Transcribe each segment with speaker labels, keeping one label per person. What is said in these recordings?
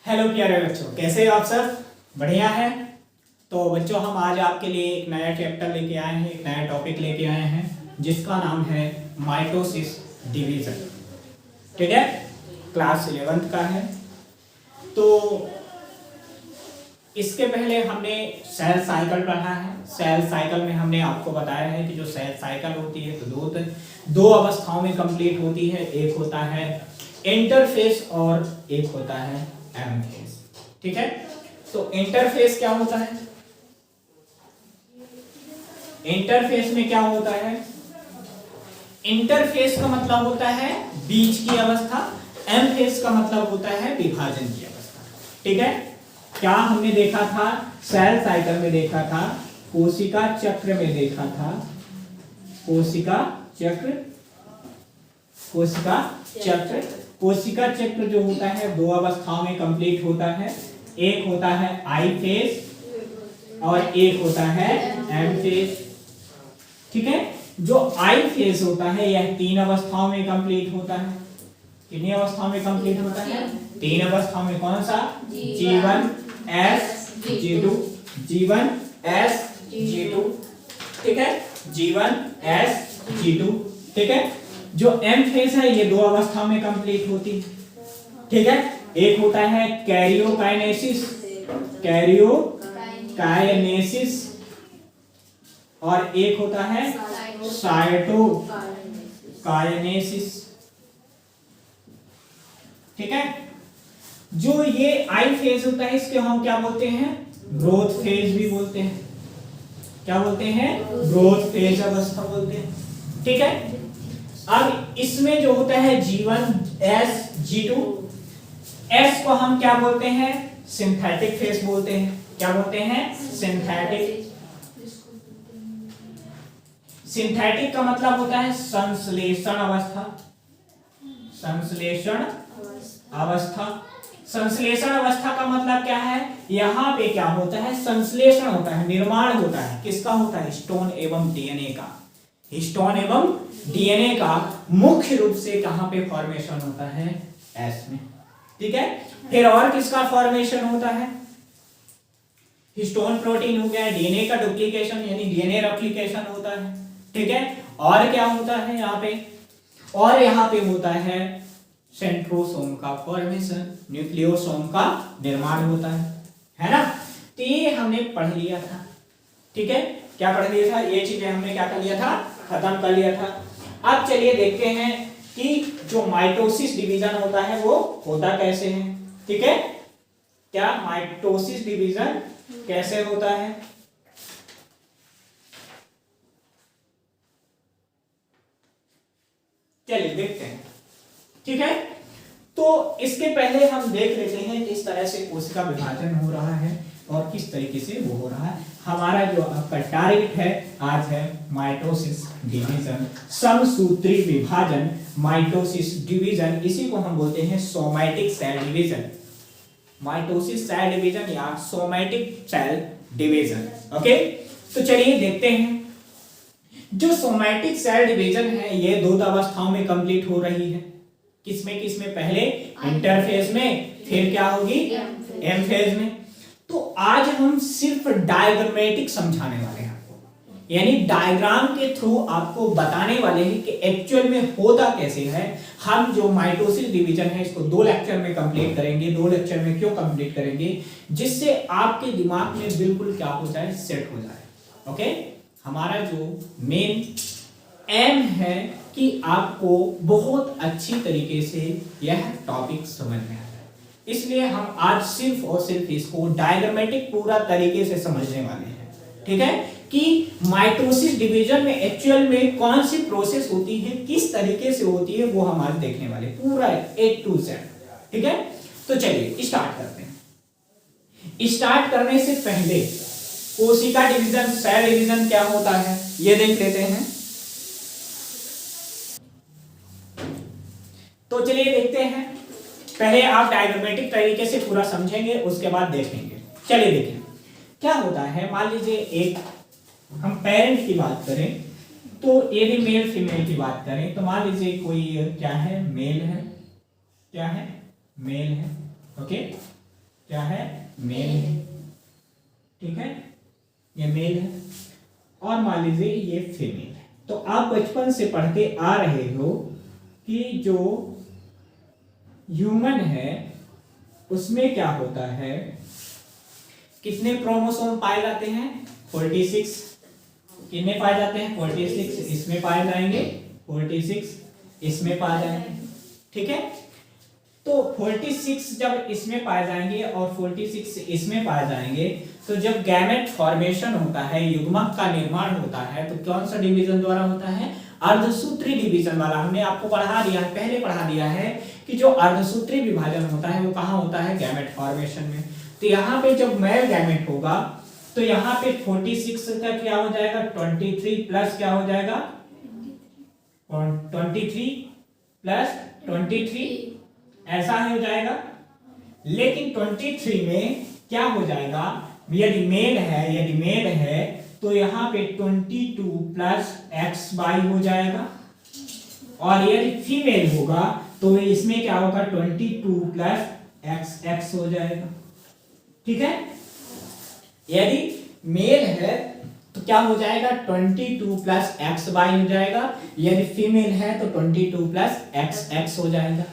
Speaker 1: Hello प्यारे बच्चों, कैसे हो आप सब? बढ़िया है। तो बच्चों, हम आज आपके लिए एक नया चैप्टर लेके आए हैं, एक नया टॉपिक लेके आए हैं जिसका नाम है माइटोसिस डिवीजन। ठीक है, क्लास 11th का है। तो इसके पहले हमने सेल साइकिल पढ़ा है। सेल साइकिल में हमने आपको बताया है कि जो सेल साइकिल होती है तो दो अवस्थाओं में कंप्लीट होती है। एक होता है इंटरफेस और एक होता है एम फेज। ठीक है, तो इंटरफेस क्या होता है? इंटरफेस में क्या होता है? इंटरफेस का मतलब होता है बीच की अवस्था, एम फेज का मतलब होता है विभाजन की अवस्था। ठीक है, क्या हमने देखा था? सेल साइकिल में देखा था, कोशिका चक्र में देखा था, कोशिका चक्र कोशिका चक्र जो होता है दो अवस्थाओं में कंप्लीट होता है। एक होता है आई फेज और एक होता है एम फेज। ठीक है, जो आई फेज होता है यह तीन अवस्थाओं में कंप्लीट होता है। कितनी अवस्थाओं में कंप्लीट होता है? तीन अवस्थाओं में। कौन सा? G1 S G2, G1 S G2। ठीक है, G1 S G2। ठीक है, जो एम फेज है ये दो अवस्थाओं में कंप्लीट होती है। ठीक है, एक होता है कैरियोकाइनेसिस और एक होता है साइटोकाइनेसिस। ठीक है, जो ये आई फेज होता है इसके हम क्या बोलते हैं? ग्रोथ फेज भी बोलते हैं। क्या बोलते हैं? ग्रोथ फेज अवस्था बोलते हैं। ठीक है, अब इसमें जो होता है G1 S G2, S को हम क्या बोलते हैं? सिंथेटिक फेज बोलते हैं। क्या बोलते हैं? सिंथेटिक का मतलब होता है संश्लेषण अवस्था। संश्लेषण अवस्था का मतलब क्या है? यहाँ पे क्या होता है? संश्लेषण होता है, निर्माण होता है। किसका होता है? हिस्टोन एवं डीएनए का। हिस्टोन एवं डीएनए का मुख्य रूप से कहां पे फॉर्मेशन होता है? एस में। ठीक है, फिर और किसका फॉर्मेशन होता है? हिस्टोन प्रोटीन हो गया, डीएनए का डुप्लीकेशन यानी डीएनए रेप्लिकेशन होता है। ठीक है, और क्या होता है यहाँ पे? और यहाँ पे होता है सेंट्रोसोम का फॉर्मेशन, न्यूक्लियोसोम का निर्माण होता है ना? तो ये हमने पढ़ लिया था। ठीक है, क्या पढ़ लिया था? ये चीजें हमने क्या कर लिया था? खत्म कर लिया था। अब चलिए देखते हैं कि जो माइटोसिस डिवीजन होता है वो होता कैसे है। ठीक है, क्या माइटोसिस डिवीजन कैसे होता है? चलिए देखते हैं। ठीक है, तो इसके पहले हम देख लेते हैं किस तरह से कोशिका विभाजन हो रहा है और किस तरीके से वो हो रहा है। हमारा जो आपका टारगेट है आज है माइटोसिस डिवीजन, समसूत्री विभाजन, माइटोसिस डिवीजन। इसी को हम बोलते हैं somatic cell division, mitosis cell division या सोमैटिक सेल डिवीजन। ओके, तो चलिए देखते हैं। जो सोमैटिक सेल डिवीजन है ये दो अवस्थाओं में कंप्लीट हो रही है। किसमें किसमें? पहले इंटरफेज में, फिर क्या होगी? एम फेज में। तो आज हम सिर्फ डायग्रामेटिक समझाने वाले हैं आपको, यानी डायग्राम के थ्रू आपको बताने वाले हैं कि एक्चुअल में होता कैसे है। हम जो माइटोसिस डिवीजन है इसको 2 लेक्चर में कंप्लीट करेंगे। 2 लेक्चर में क्यों कंप्लीट करेंगे? जिससे आपके दिमाग में बिल्कुल क्या हो जाए? सेट हो जाए। ओके, हमारा जो मेन एम है कि आपको बहुत अच्छी तरीके से यह टॉपिक समझ में आ जाए, इसलिए हम आज सिर्फ और सिर्फ इसको डायग्रामेटिक पूरा तरीके से समझने वाले हैं। ठीक है, कि माइटोसिस डिवीजन में एक्चुअल में कौन सी प्रोसेस होती है, किस तरीके से होती है, वो हम आज देखने वाले पूरा A to Z। ठीक है, तो चलिए स्टार्ट करते हैं। स्टार्ट करने से पहले कोशिका डिवीजन, सेल डिवीजन क्या होता है ये देख लेते हैं। तो चलिए देखते हैं। पहले आप डायग्रामेटिक तरीके से पूरा समझेंगे, उसके बाद देखेंगे। चलिए देखें क्या होता है। मान लीजिए एक हम पेरेंट की बात करें, तो यदि मेल फीमेल की बात करें तो मान लीजिए कोई क्या है? मेल है। क्या है? मेल है। ओके, क्या है, मेल है, ठीक है, ये मेल है, और मान लीजिए ये फीमेल है। तो आप बचपन से पढ़ते आ रहे हो कि जो ह्यूमन है उसमें क्या होता है, कितने क्रोमोसोम पाए जाते हैं, 46, कितने पाए जाते हैं, 46 इसमें पाए जाएंगे, 46 इसमें पाए जाएंगे, ठीक है। तो 46 जब इसमें पाए जाएंगे और 46 इसमें पाए जाएंगे, तो जब गैमेट फॉर्मेशन होता है, युग्मक का निर्माण होता है, तो कौन सा डिवीजन द्वारा होता है, अर्धसूत्री डिवीजन वाला। हमने आपको पढ़ा दिया है, पहले पढ़ा दिया है कि जो अर्धसूत्री विभाजन होता है वो कहाँ होता है, गैमेट फॉर्मेशन में। तो यहाँ पे जब मेल गैमेट होगा तो यहाँ पे 46 का क्या हो जाएगा, 23 प्लस क्या हो जाएगा, 23 प्लस 23 ऐसा हो जाएगा। लेकिन 23 में क्या हो जाएगा, यदि मेल है तो यहाँ पे 22 प्लस एक्स वाई हो जाएगा, और यदि फीमेल होगा तो इसमें क्या होगा, 22 प्लस एक्स एक्स हो जाएगा, ठीक है। यदि मेल है तो क्या हो जाएगा, 22 प्लस एक्स वाई हो जाएगा, यदि फीमेल है तो 22 प्लस एक्स एक्स हो जाएगा।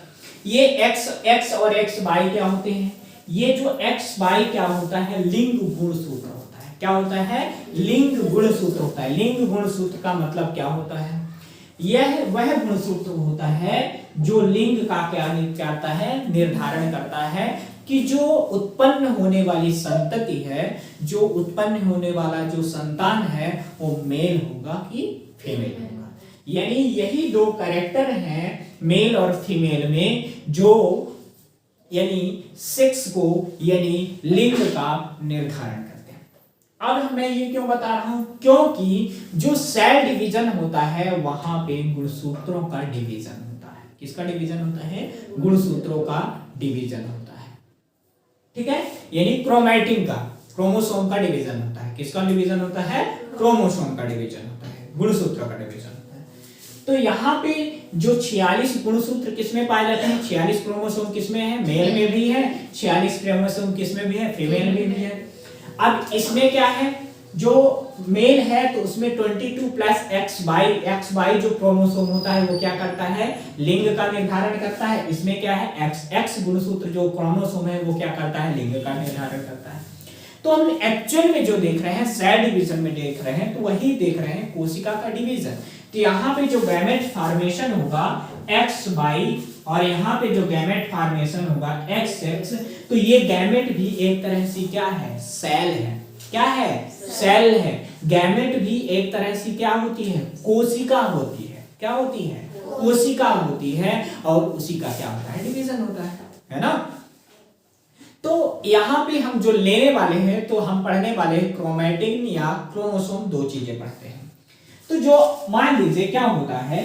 Speaker 1: ये x और xy क्या होते हैं, ये जो xy क्या होता है, लिंग गुणसूत्र होता है। क्या होता है, लिंग गुणसूत्र होता है। लिंग गुणसूत्र का मतलब क्या होता है, यह वह गुणसूत्र होता है जो लिंग का क्या करता है, निर्धारण करता है कि जो उत्पन्न होने वाली संतति है, जो उत्पन्न होने वाला जो संतान है वो मेल होगा कि फीमेल होगा। यानी यही दो कैरेक्टर हैं मेल और फीमेल में, जो यानी सेक्स को यानी लिंग का निर्धारण करते हैं। अब मैं ये क्यों बता रहा हूं, क्योंकि जो सेल डिवीजन होता है वहां पे गुणसूत्रों का डिवीजन होता है। किसका डिवीजन होता है, गुणसूत्रों का डिवीजन होता है, ठीक है। यानी क्रोमैटिन का, क्रोमोसोम का डिवीजन होता है। किसका डिवीजन होता है, क्रोमोसोम का डिवीजन होता है, गुणसूत्र का डिवीजन होता है। तो यहाँ पे जो 46 गुणसूत्र किसमें पाए जाते हैं, 46 क्रोमोसोम किसमें है, मेल में भी है, 46 क्रोमोसोम किसमें भी है, फीमेल में भी है। अब इसमें क्या है, जो मेल है तो उसमें 22 प्लस एक्स वाई जो क्रोमोसोम होता है वो क्या करता है, लिंग का निर्धारण करता है। इसमें क्या है, एक्स एक्स गुणसूत्र जो क्रोमोसोम है वो क्या करता है, लिंग का निर्धारण करता है। तो हम एक्चुअल में जो देख रहे हैं, सेल डिवीजन में देख रहे हैं, तो वही देख रहे हैं कोशिका का डिवीजन। तो यहाँ पे जो गैमेट फॉर्मेशन होगा एक्स वाई, और यहाँ पे जो गैमेट फॉर्मेशन होगा एक्स एक्स, तो ये गैमेट भी एक तरह से क्या है, सेल है। क्या है, सेल है। गैमेट भी एक तरह से क्या होती है, कोशिका होती है। क्या होती है, कोशिका होती है, और उसी का क्या होता है, डिवीजन होता है ना। तो यहाँ पे हम जो लेने वाले हैं, तो हम पढ़ने वाले हैं क्रोमैटिन या क्रोमोसोम, दो चीजें पढ़ते हैं। तो जो मान लीजिए क्या होता है,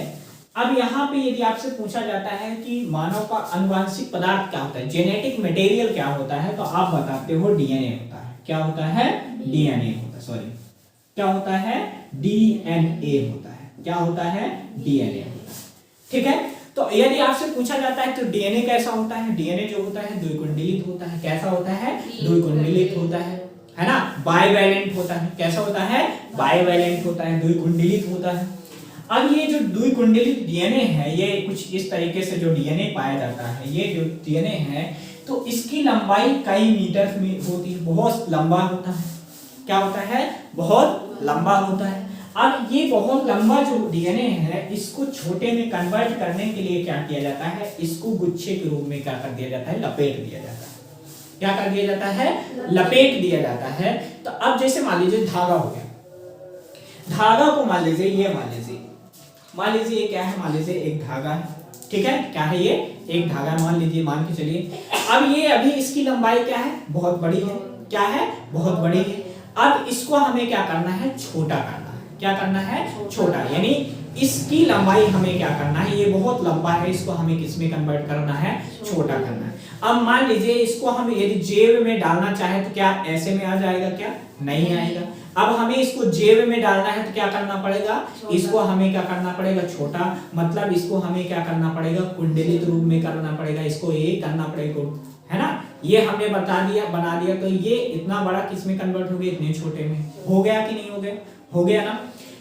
Speaker 1: अब यहाँ पे यदि आपसे पूछा जाता है कि मानव का आनुवांशिक पदार्थ क्या होता है, जेनेटिक मटेरियल क्या होता है, तो आप बताते हो डीएनए होता है। क्या होता है, डीएनए होता है, सॉरी क्या होता है, डीएनए होता है। क्या होता है, डीएनए होता है, ठीक है। तो यदि आपसे पूछा जाता है तो डीएनए कैसा होता है, डीएनए जो होता है द्विकुंडलित होता है। कैसा होता है, द्विकुंडलित होता है ना, बाइवैलेंट होता है। कैसा होता है, बाइवैलेंट होता है, द्विकुंडलित होता है। अब ये जो द्विकुंडलित डीएनए है, ये कुछ इस तरीके से जो डीएनए पाया जाता है, ये जो डीएनए है तो इसकी लंबाई कई मीटर में होती है, बहुत लंबा होता है। क्या होता है, बहुत लंबा होता है। अब ये बहुत लंबा जो डीएनए है, इसको छोटे में कन्वर्ट करने के लिए क्या किया जाता है, इसको गुच्छे के रूप में क्या कर दिया जाता है, लपेट दिया जाता है। क्या कर दिया जाता है, लपेट दिया जाता है। तो अब जैसे मान लीजिए धागा हो गया, धागा को मान लीजिए ये मान लीजिए ये क्या है, मान लीजिए एक धागा है, ठीक है। क्या है, ये एक धागा मान लीजिए, मान के चलिए। अब ये अभी इसकी लंबाई क्या है, बहुत बड़ी है। क्या है, बहुत बड़ी है। अब इसको हमें क्या करना है, छोटा करना है। क्या करना है, छोटा। यानी इसकी लंबाई हमें क्या करना है, ये बहुत लंबा है, इसको हमें किस में कन्वर्ट करना है, छोटा करना है। अब मान लीजिए इसको हम यदि जेब में डालना चाहे तो क्या ऐसे में आ जाएगा, क्या नहीं आएगा। अब हमें इसको जेब में डालना है तो क्या करना पड़ेगा, इसको हमें क्या करना पड़ेगा, छोटा। मतलब इसको हमें क्या करना पड़ेगा, कुंडलित रूप में करना पड़ेगा, इसको ये करना पड़ेगा, है ना, ये हमने बना दिया, तो ये इतना बड़ा किस में कन्वर्ट हो गया, इतने छोटे में हो गया कि नहीं हो गया, हो गया ना।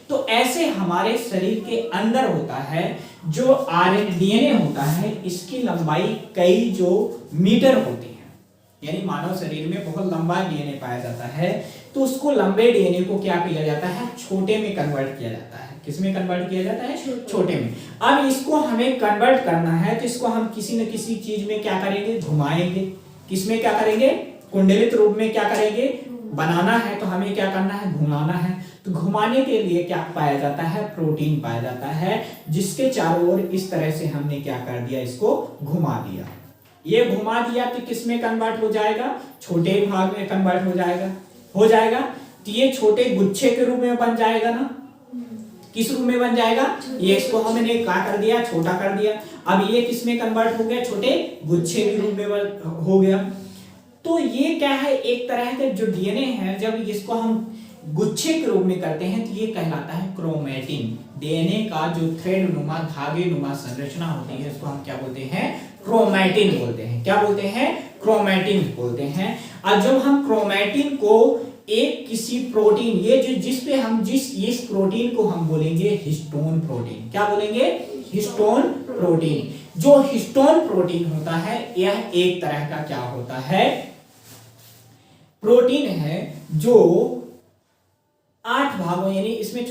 Speaker 1: तो ऐसे हमारे शरीर के अंदर होता है जो डीएनए होता है, इसकी लंबाई कई जो मीटर होती है, यानी मानव शरीर में बहुत लंबा डीएनए पाया जाता है, तो उसको लंबे डीएनए को क्या किया जाता है, छोटे में कन्वर्ट किया जाता है। किसमें कन्वर्ट किया जाता है, छोटे में। अब इसको हमें कन्वर्ट करना है, तो इसको हम किसी न किसी चीज में क्या करेंगे, घुमाएंगे। किसमें क्या करेंगे, कुंडलित रूप में क्या करेंगे, बनाना है, तो हमें क्या करना है, घुमाना है। तो घुमाने के लिए क्या पाया जाता है, प्रोटीन पाया जाता है, जिसके चारों ओर इस तरह से हमने क्या कर दिया, इसको घुमा दिया। ये घुमा दिया तो किसमें कन्वर्ट हो जाएगा, छोटे भाग में कन्वर्ट हो जाएगा। तो ये छोटे गुच्छे के रूप में बन जाएगा ना, किस रूप में बन जाएगा, ये इसको हमने क्या कर दिया, छोटा कर दिया। अब ये किस में कन्वर्ट हो गया, छोटे गुच्छे के रूप में हो गया। तो ये क्या है, एक तरह का जो डीएनए है, जब इसको हम गुच्छे के रूप में करते हैं तो ये कहलाता है क्रोमैटिन। डीएनए का जो थ्रेड नुमा, धागे नुमा संरचना होती है, इसको हम क्या बोलते हैं, क्रोमैटिन बोलते हैं। क्या बोलते हैं, क्रोमैटिन बोलते हैं। और जब हम क्रोमैटिन को एक किसी प्रोटीन, ये जो जिस पे हम इस प्रोटीन को हम बोलेंगे हिस्टोन प्रोटीन। क्या बोलेंगे, हिस्टोन प्रोटीन। जो हिस्टोन प्रोटीन होता है, यह एक तरह का क्या होता है, प्रोटीन है, जो 8 भागों, यानी इसमें आठ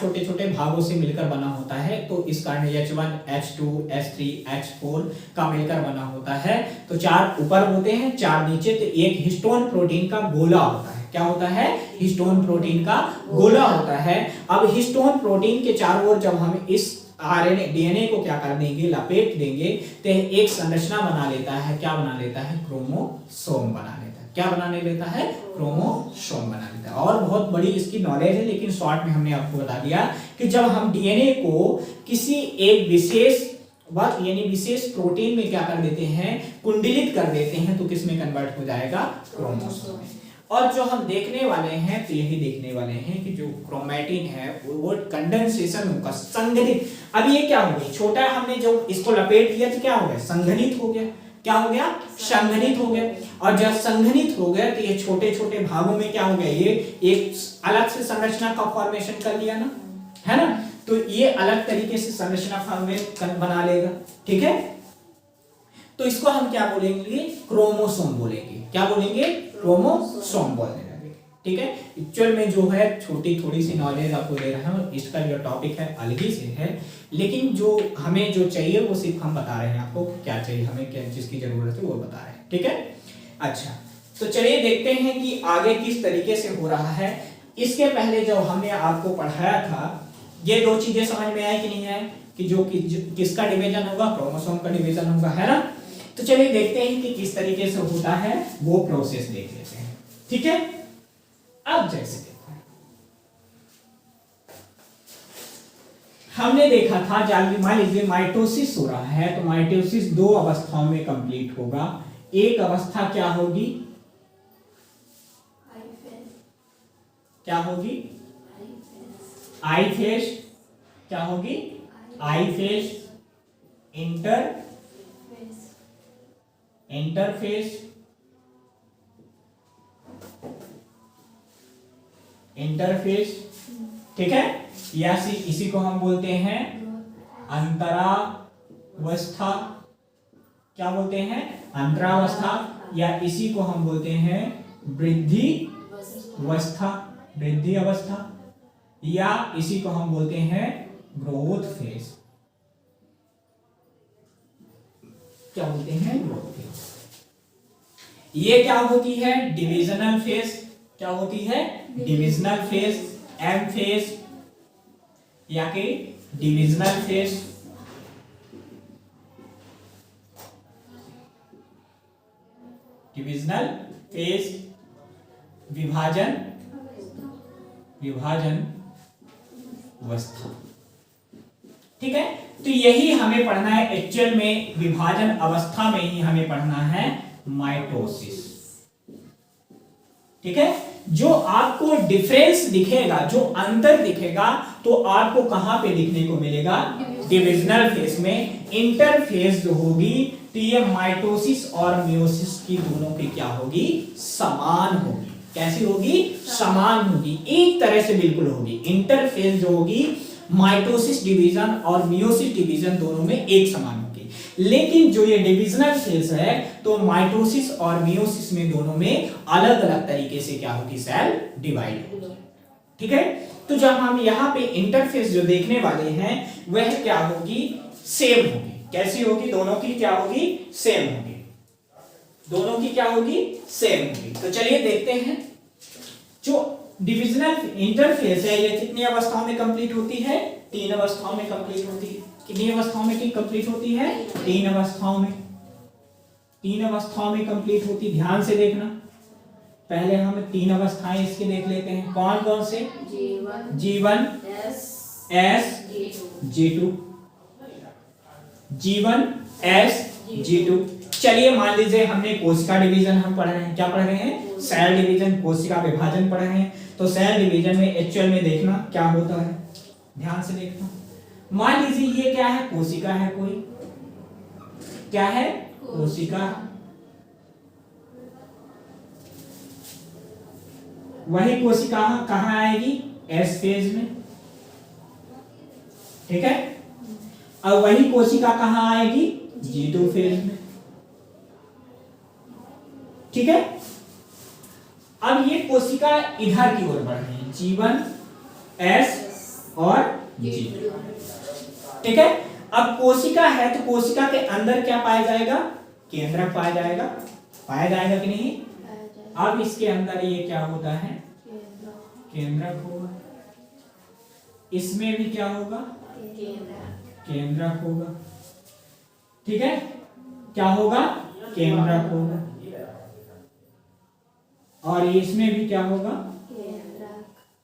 Speaker 1: छोटे छोटे भागों से मिलकर बना होता है। तो इस कारण H1, H2, H3, H4 का मिलकर बना होता है। तो 4 ऊपर होते हैं, 4 नीचे। तो एक हिस्टोन प्रोटीन का गोला होता है। क्या होता है, हिस्टोन प्रोटीन का गोला होता है। अब हिस्टोन प्रोटीन के चारों ओर जब हम इस आरएनए डीएनए को क्या कर देंगे, लपेट देंगे, तो एक संरचना बना लेता है। क्या बना लेता है, क्रोमोसोम बना लेता है। क्या बनाने लेता है, क्रोमोसोम बना लेता है। और बहुत बड़ी इसकी नॉलेज है, लेकिन शॉर्ट में हमने आपको बता दिया कि जब हम डीएनए को किसी एक विशेष यानी विशेष प्रोटीन में क्या कर देते हैं, कुंडलित कर देते हैं, तो किस में कन्वर्ट हो जाएगा, क्रोमोसोम में। और जो हम देखने वाले हैं, तो यही देखने वाले हैं कि जो क्रोमैटिन है वो कंडेंसेशन होगा, संघनित। अब ये क्या हो गई, छोटा हमने जो इसको लपेट दिया तो क्या हो गया, संघनित हो गया। क्या हो गया, संघनित हो गया। और जब संघनित हो गया तो ये छोटे छोटे भागों में क्या हो गया, ये एक अलग से संरचना का फॉर्मेशन कर लिया ना, है ना। तो ये अलग तरीके से संरचना बना लेगा, ठीक है। तो इसको हम क्या बोलेंगे, क्रोमोसोम बोलेंगे। क्या बोलेंगे, क्रोमोसोम बोलने लगे, ठीक है। एक्चुअल में जो है छोटी थोड़ी सी नॉलेज आपको दे रहा हूं, इसका जो टॉपिक है अलग ही से है, लेकिन जो हमें जो चाहिए वो सिर्फ हम बता रहे हैं आपको, क्या चाहिए हमें, क्या चीज की जरूरत है वो बता रहे हैं, ठीक है। अच्छा, तो चलिए देखते हैं कि आगे किस तरीके से हो रहा है। इसके पहले जो हमने आपको पढ़ाया था, ये 2 चीजें समझ में आई कि नहीं आए, कि जो किसका डिवीजन होगा, क्रोमोसोम का डिवीजन होगा, है ना। तो चलिए देखते हैं कि किस तरीके से होता है, वो प्रोसेस देख लेते हैं, ठीक है। अब जैसे देखो, हमने देखा था, मान लीजिए माइटोसिस हो रहा है, तो माइटोसिस 2 अवस्थाओं में कंप्लीट होगा। एक अवस्था क्या होगी, क्या होगी, आई फेज। क्या होगी, आई फेज, इंटरफेज, ठीक है। या इसी को हम बोलते हैं अंतरावस्था। क्या बोलते हैं, अंतरावस्था। या इसी को हम बोलते हैं वृद्धि अवस्था, या इसी को हम बोलते हैं ग्रोथ फेज। क्या बोलते हैं, ग्रोथ फेज। ये क्या होती है, डिविजनल फेज। क्या होती है, डिविजनल फेज, एम फेज, या कि डिविजनल फेज। डिविजनल फेज, विभाजन अवस्था, ठीक है। तो यही हमें पढ़ना है एक्चुअल में, विभाजन अवस्था में ही हमें पढ़ना है माइटोसिस, ठीक है। जो आपको डिफरेंस दिखेगा, जो अंतर दिखेगा, तो आपको कहां पे दिखने को मिलेगा, डिविजनल फेज में इंटरफेज जो होगी तो ये माइटोसिस और मियोसिस की दोनों की क्या होगी, समान होगी। कैसी होगी, समान होगी, एक तरह से बिल्कुल होगी। इंटरफेज जो होगी माइटोसिस डिवीजन और मियोसिस डिवीजन दोनों में एक समान होगी, लेकिन जो ये डिविजनल फेज है तो माइटोसिस और मियोसिस में दोनों में अलग अलग तरीके से क्या होगी, सेल डिवाइड होगी। ठीक है, तो जब हम यहाँ पे इंटरफेस जो देखने वाले हैं वह क्या होगी, सेम होगी। कैसी होगी, दोनों की क्या होगी, सेम होगी, दोनों की क्या होगी, सेम होगी। तो चलिए देखते हैं जो डिविजनल इंटरफेस है ये कितनी अवस्थाओं में कंप्लीट होती है, 3 अवस्थाओं में कंप्लीट होती है। कितनी अवस्थाओं में कंप्लीट होती है, 3 अवस्थाओं में, 3 अवस्थाओं में कंप्लीट होती। ध्यान से देखना, पहले हम 3 अवस्थाएं इसके देख लेते हैं। कौन कौन से, G1 S G2, G1 S G2। चलिए मान लीजिए हमने कोशिका डिवीजन हम पढ़ रहे हैं, क्या पढ़ रहे हैं, सेल डिवीजन, कोशिका विभाजन पढ़ रहे हैं। तो सेल डिवीजन में एक्चुअल में देखना क्या होता है, ध्यान से देखना। मान लीजिए ये क्या है, कोशिका है, कोई क्या है, कोशिका। वही कोशिका कहां आएगी, एस फेज में। ठीक है, अब वही कोशिका कहां आएगी, G2 फेज में। ठीक है, अब ये कोशिका इधर की ओर बढ़ रही है, G1 S और G2। ठीक है, अब कोशिका है तो कोशिका के अंदर क्या पाया जाएगा, केंद्रक पाया जाएगा, पाया जाएगा कि नहीं। अब इसके अंदर ये क्या होता है, केंद्रक होगा। इसमें भी क्या होगा, केंद्रक होगा। ठीक है, क्या होगा, केंद्रक होगा। और इसमें भी क्या होगा,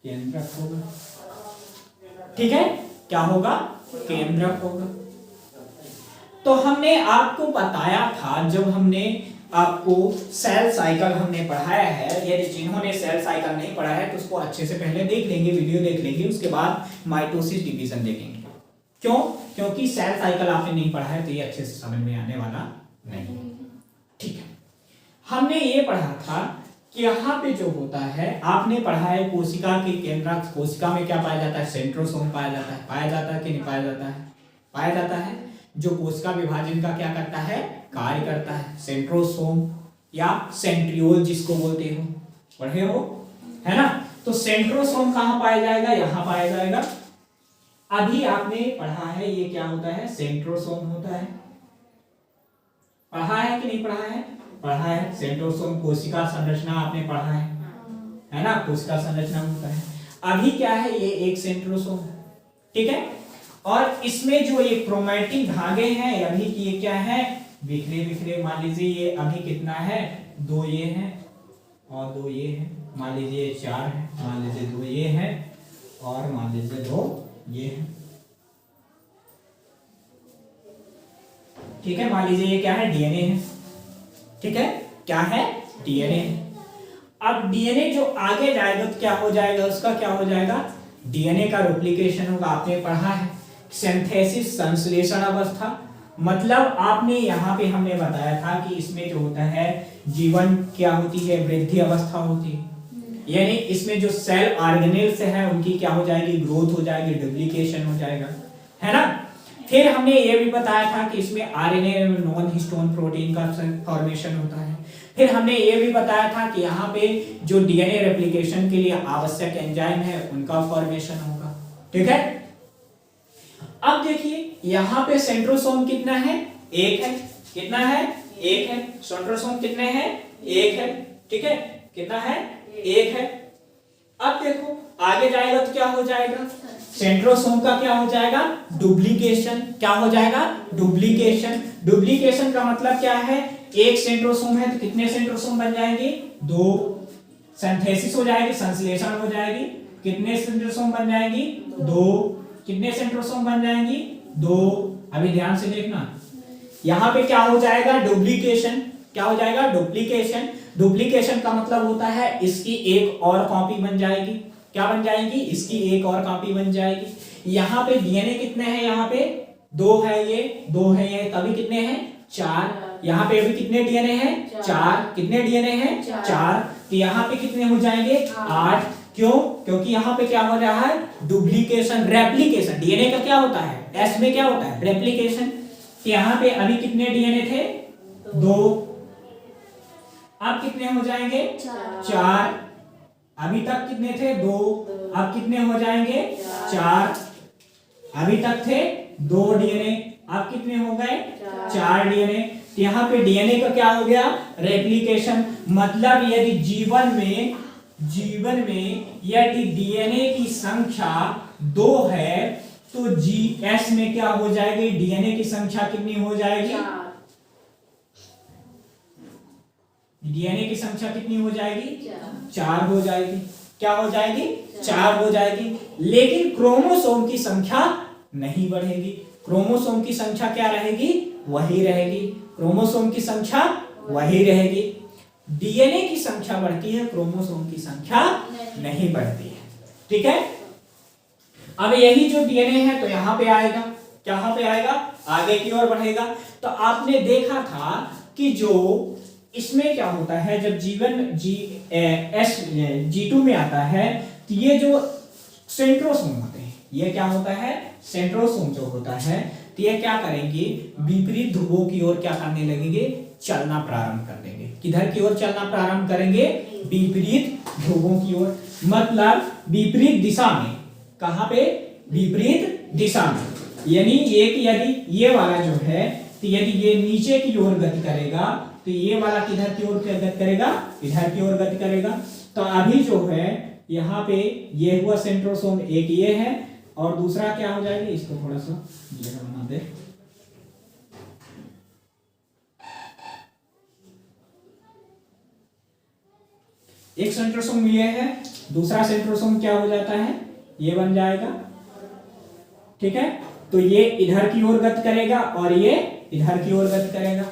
Speaker 1: केंद्रक होगा। ठीक है, क्या होगा, केंद्रक होगा। तो हमने आपको बताया था, जब हमने आपको सेल साइकिल हमने पढ़ाया है, यदि जिन्होंने सेल साइकिल नहीं पढ़ा है तो उसको अच्छे से पहले देख लेंगे, वीडियो देख लेंगे, उसके बाद माइटोसिस डिवीजन देखेंगे। क्यों, क्योंकि सेल साइकिल आपने नहीं पढ़ा है तो ये अच्छे से समझ में आने वाला नहीं। ठीक है, हमने ये पढ़ा था कि यहाँ पे जो होता है, आपने पढ़ा है कोशिका के केंद्रक, कोशिका में क्या पाया जाता है, सेंट्रोसोम पाया जाता है। पाया जाता है कि नहीं पाया जाता है, पाया जाता है। जो कोशिका विभाजन का क्या करता है, कार्य करता है, सेंट्रोसोम या सेंट्रियोल जिसको बोलते हो, पढ़े हो, है ना। तो सेंट्रोसोम कहां पाया जाएगा, यहां पाया जाएगा। अभी आपने पढ़ा है ये क्या होता है, सेंट्रोसोम होता है। पढ़ा है कि नहीं पढ़ा है, पढ़ा है। सेंट्रोसोम कोशिका संरचना आपने पढ़ा है ना, कोशिका संरचना होता है। अभी क्या है, ये एक सेंट्रोसोम है। ठीक है, और इसमें जो ये क्रोमैटिक धागे हैं अभी ये क्या है, बिखरे बिखरे। मान लीजिए ये अभी कितना है, 2 ये है और 2 ये है। मान लीजिए 4 है, मान लीजिए 2 ये है और मान लीजिए 2 ये है। ठीक है, मान लीजिए ये क्या है, डीएनए है। ठीक है, क्या है, डीएनए है। अब डीएनए जो आगे जाएगा तो क्या हो जाएगा, उसका क्या हो जाएगा, डीएनए का रेप्लिकेशन होगा। आपने पढ़ा है सिंथेसिस, संश्लेषण अवस्था। मतलब आपने यहाँ पे हमने बताया था कि इसमें जो होता है जीवन क्या होती है, वृद्धि अवस्था होती है, यानी इसमें जो सेल ऑर्गेनेल्स है उनकी क्या हो जाएगी, ग्रोथ हो जाएगी, डुप्लीकेशन हो जाएगा, है ना। फिर हमने ये भी बताया था कि इसमें आरएनए नॉन हिस्टोन प्रोटीन का फॉर्मेशन होता है। फिर हमने ये भी बताया था कि यहाँ पे जो डीएनए रेप्लिकेशन के लिए आवश्यक एंजाइम है उनका फॉर्मेशन होगा। ठीक है, अब देखिए यहाँ पे सेंट्रोसोम कितना है, 1 है। कितना है, 1 है। सेंट्रोसोम कितने हैं, 1 है। ठीक है, कितना है, 1 है। अब देखो आगे जाएगा तो क्या हो जाएगा, सेंट्रोसोम का क्या हो जाएगा, डुप्लीकेशन। क्या हो जाएगा, डुप्लीकेशन। डुप्लीकेशन का मतलब क्या है, एक सेंट्रोसोम है तो कितने सेंट्रोसोम बन जाएंगे, 2। सिंथेसिस हो जाएगी, संश्लेषण हो जाएगी, कितने सेंट्रोसोम बन जाएंगी, 2। कितने सेंट्रोसोम बन जाएंगी, 2। अभी ध्यान से देखना, यहां पे क्या हो जाएगा, डुप्लीकेशन। क्या हो जाएगा, डुप्लीकेशन। डुप्लीकेशन का मतलब होता है इसकी एक और कॉपी बन जाएगी। क्या बन जाएगी, इसकी एक और कॉपी बन जाएगी। यहाँ पे डीएनए कितने हैं, यहाँ पे 2 है ये, 2 है ये, तभी कितने हैं 4। यहाँ पे अभी कितने डीएनए हैं 4। कितने डीएनए हैं 4। तो यहाँ पे कितने हो जाएंगे 8। क्यों? क्योंकि यहाँ पे क्या हो रहा है डुप्लीकेशन, रेप्लिकेशन। डीएनए का क्या होता है एस में क्या होता है रेप्लिकेशन। तो यहाँ पे अभी कितने डीएनए थे 2, अब कितने हो जाएंगे 4। अभी तक कितने थे 2, अब कितने हो जाएंगे 4। अभी तक थे 2 डीएनए, अब कितने हो गए 4 डीएनए। तो यहाँ पे डीएनए का क्या हो गया रेप्लिकेशन। मतलब यदि जीवन में यदि डीएनए की संख्या 2 है तो जीएस में क्या हो जाएगी डीएनए की संख्या कितनी हो जाएगी, डीएनए की संख्या कितनी हो जाएगी 4 हो जाएगी। क्या हो जाएगी 4 हो जाएगी। लेकिन क्रोमोसोम की संख्या नहीं बढ़ेगी, क्रोमोसोम की संख्या क्या रहेगी वही रहेगी, क्रोमोसोम की संख्या वही रहेगी। डीएनए की संख्या बढ़ती है, क्रोमोसोम की संख्या नहीं बढ़ती है। ठीक है। अब यही जो डीएनए है तो यहाँ पे आएगा, कहाँ पे आएगा आगे की ओर बढ़ेगा। तो आपने देखा था कि जो इसमें क्या होता है जब जीवन G2 में आता है तो ये जो सेंट्रोसोम होते हैं, ये क्या होता है सेंट्रोसोम जो होता है तो ये क्या करेंगे विपरीत ध्रुवों की ओर क्या करने लगेंगे चलना प्रारंभ कर देंगे। किधर की ओर चलना प्रारंभ करेंगे विपरीत ध्रुवों की ओर, मतलब विपरीत दिशा में। कहां पे विपरीत दिशा में। यानी एक यदि ये वाला जो है तो यदि ये नीचे की ओर गति करेगा तो ये वाला किधर की ओर गति करेगा इधर की ओर गति करेगा। तो अभी जो है यहाँ पे ये हुआ सेंट्रोसोम, एक ये है और दूसरा क्या हो जाएगा, इसको थोड़ा सा जगह बना दे। एक सेंट्रोसोम ये है, दूसरा सेंट्रोसोम क्या हो जाता है ये बन जाएगा। ठीक है। तो ये इधर की ओर गति करेगा और ये इधर की ओर गति करेगा।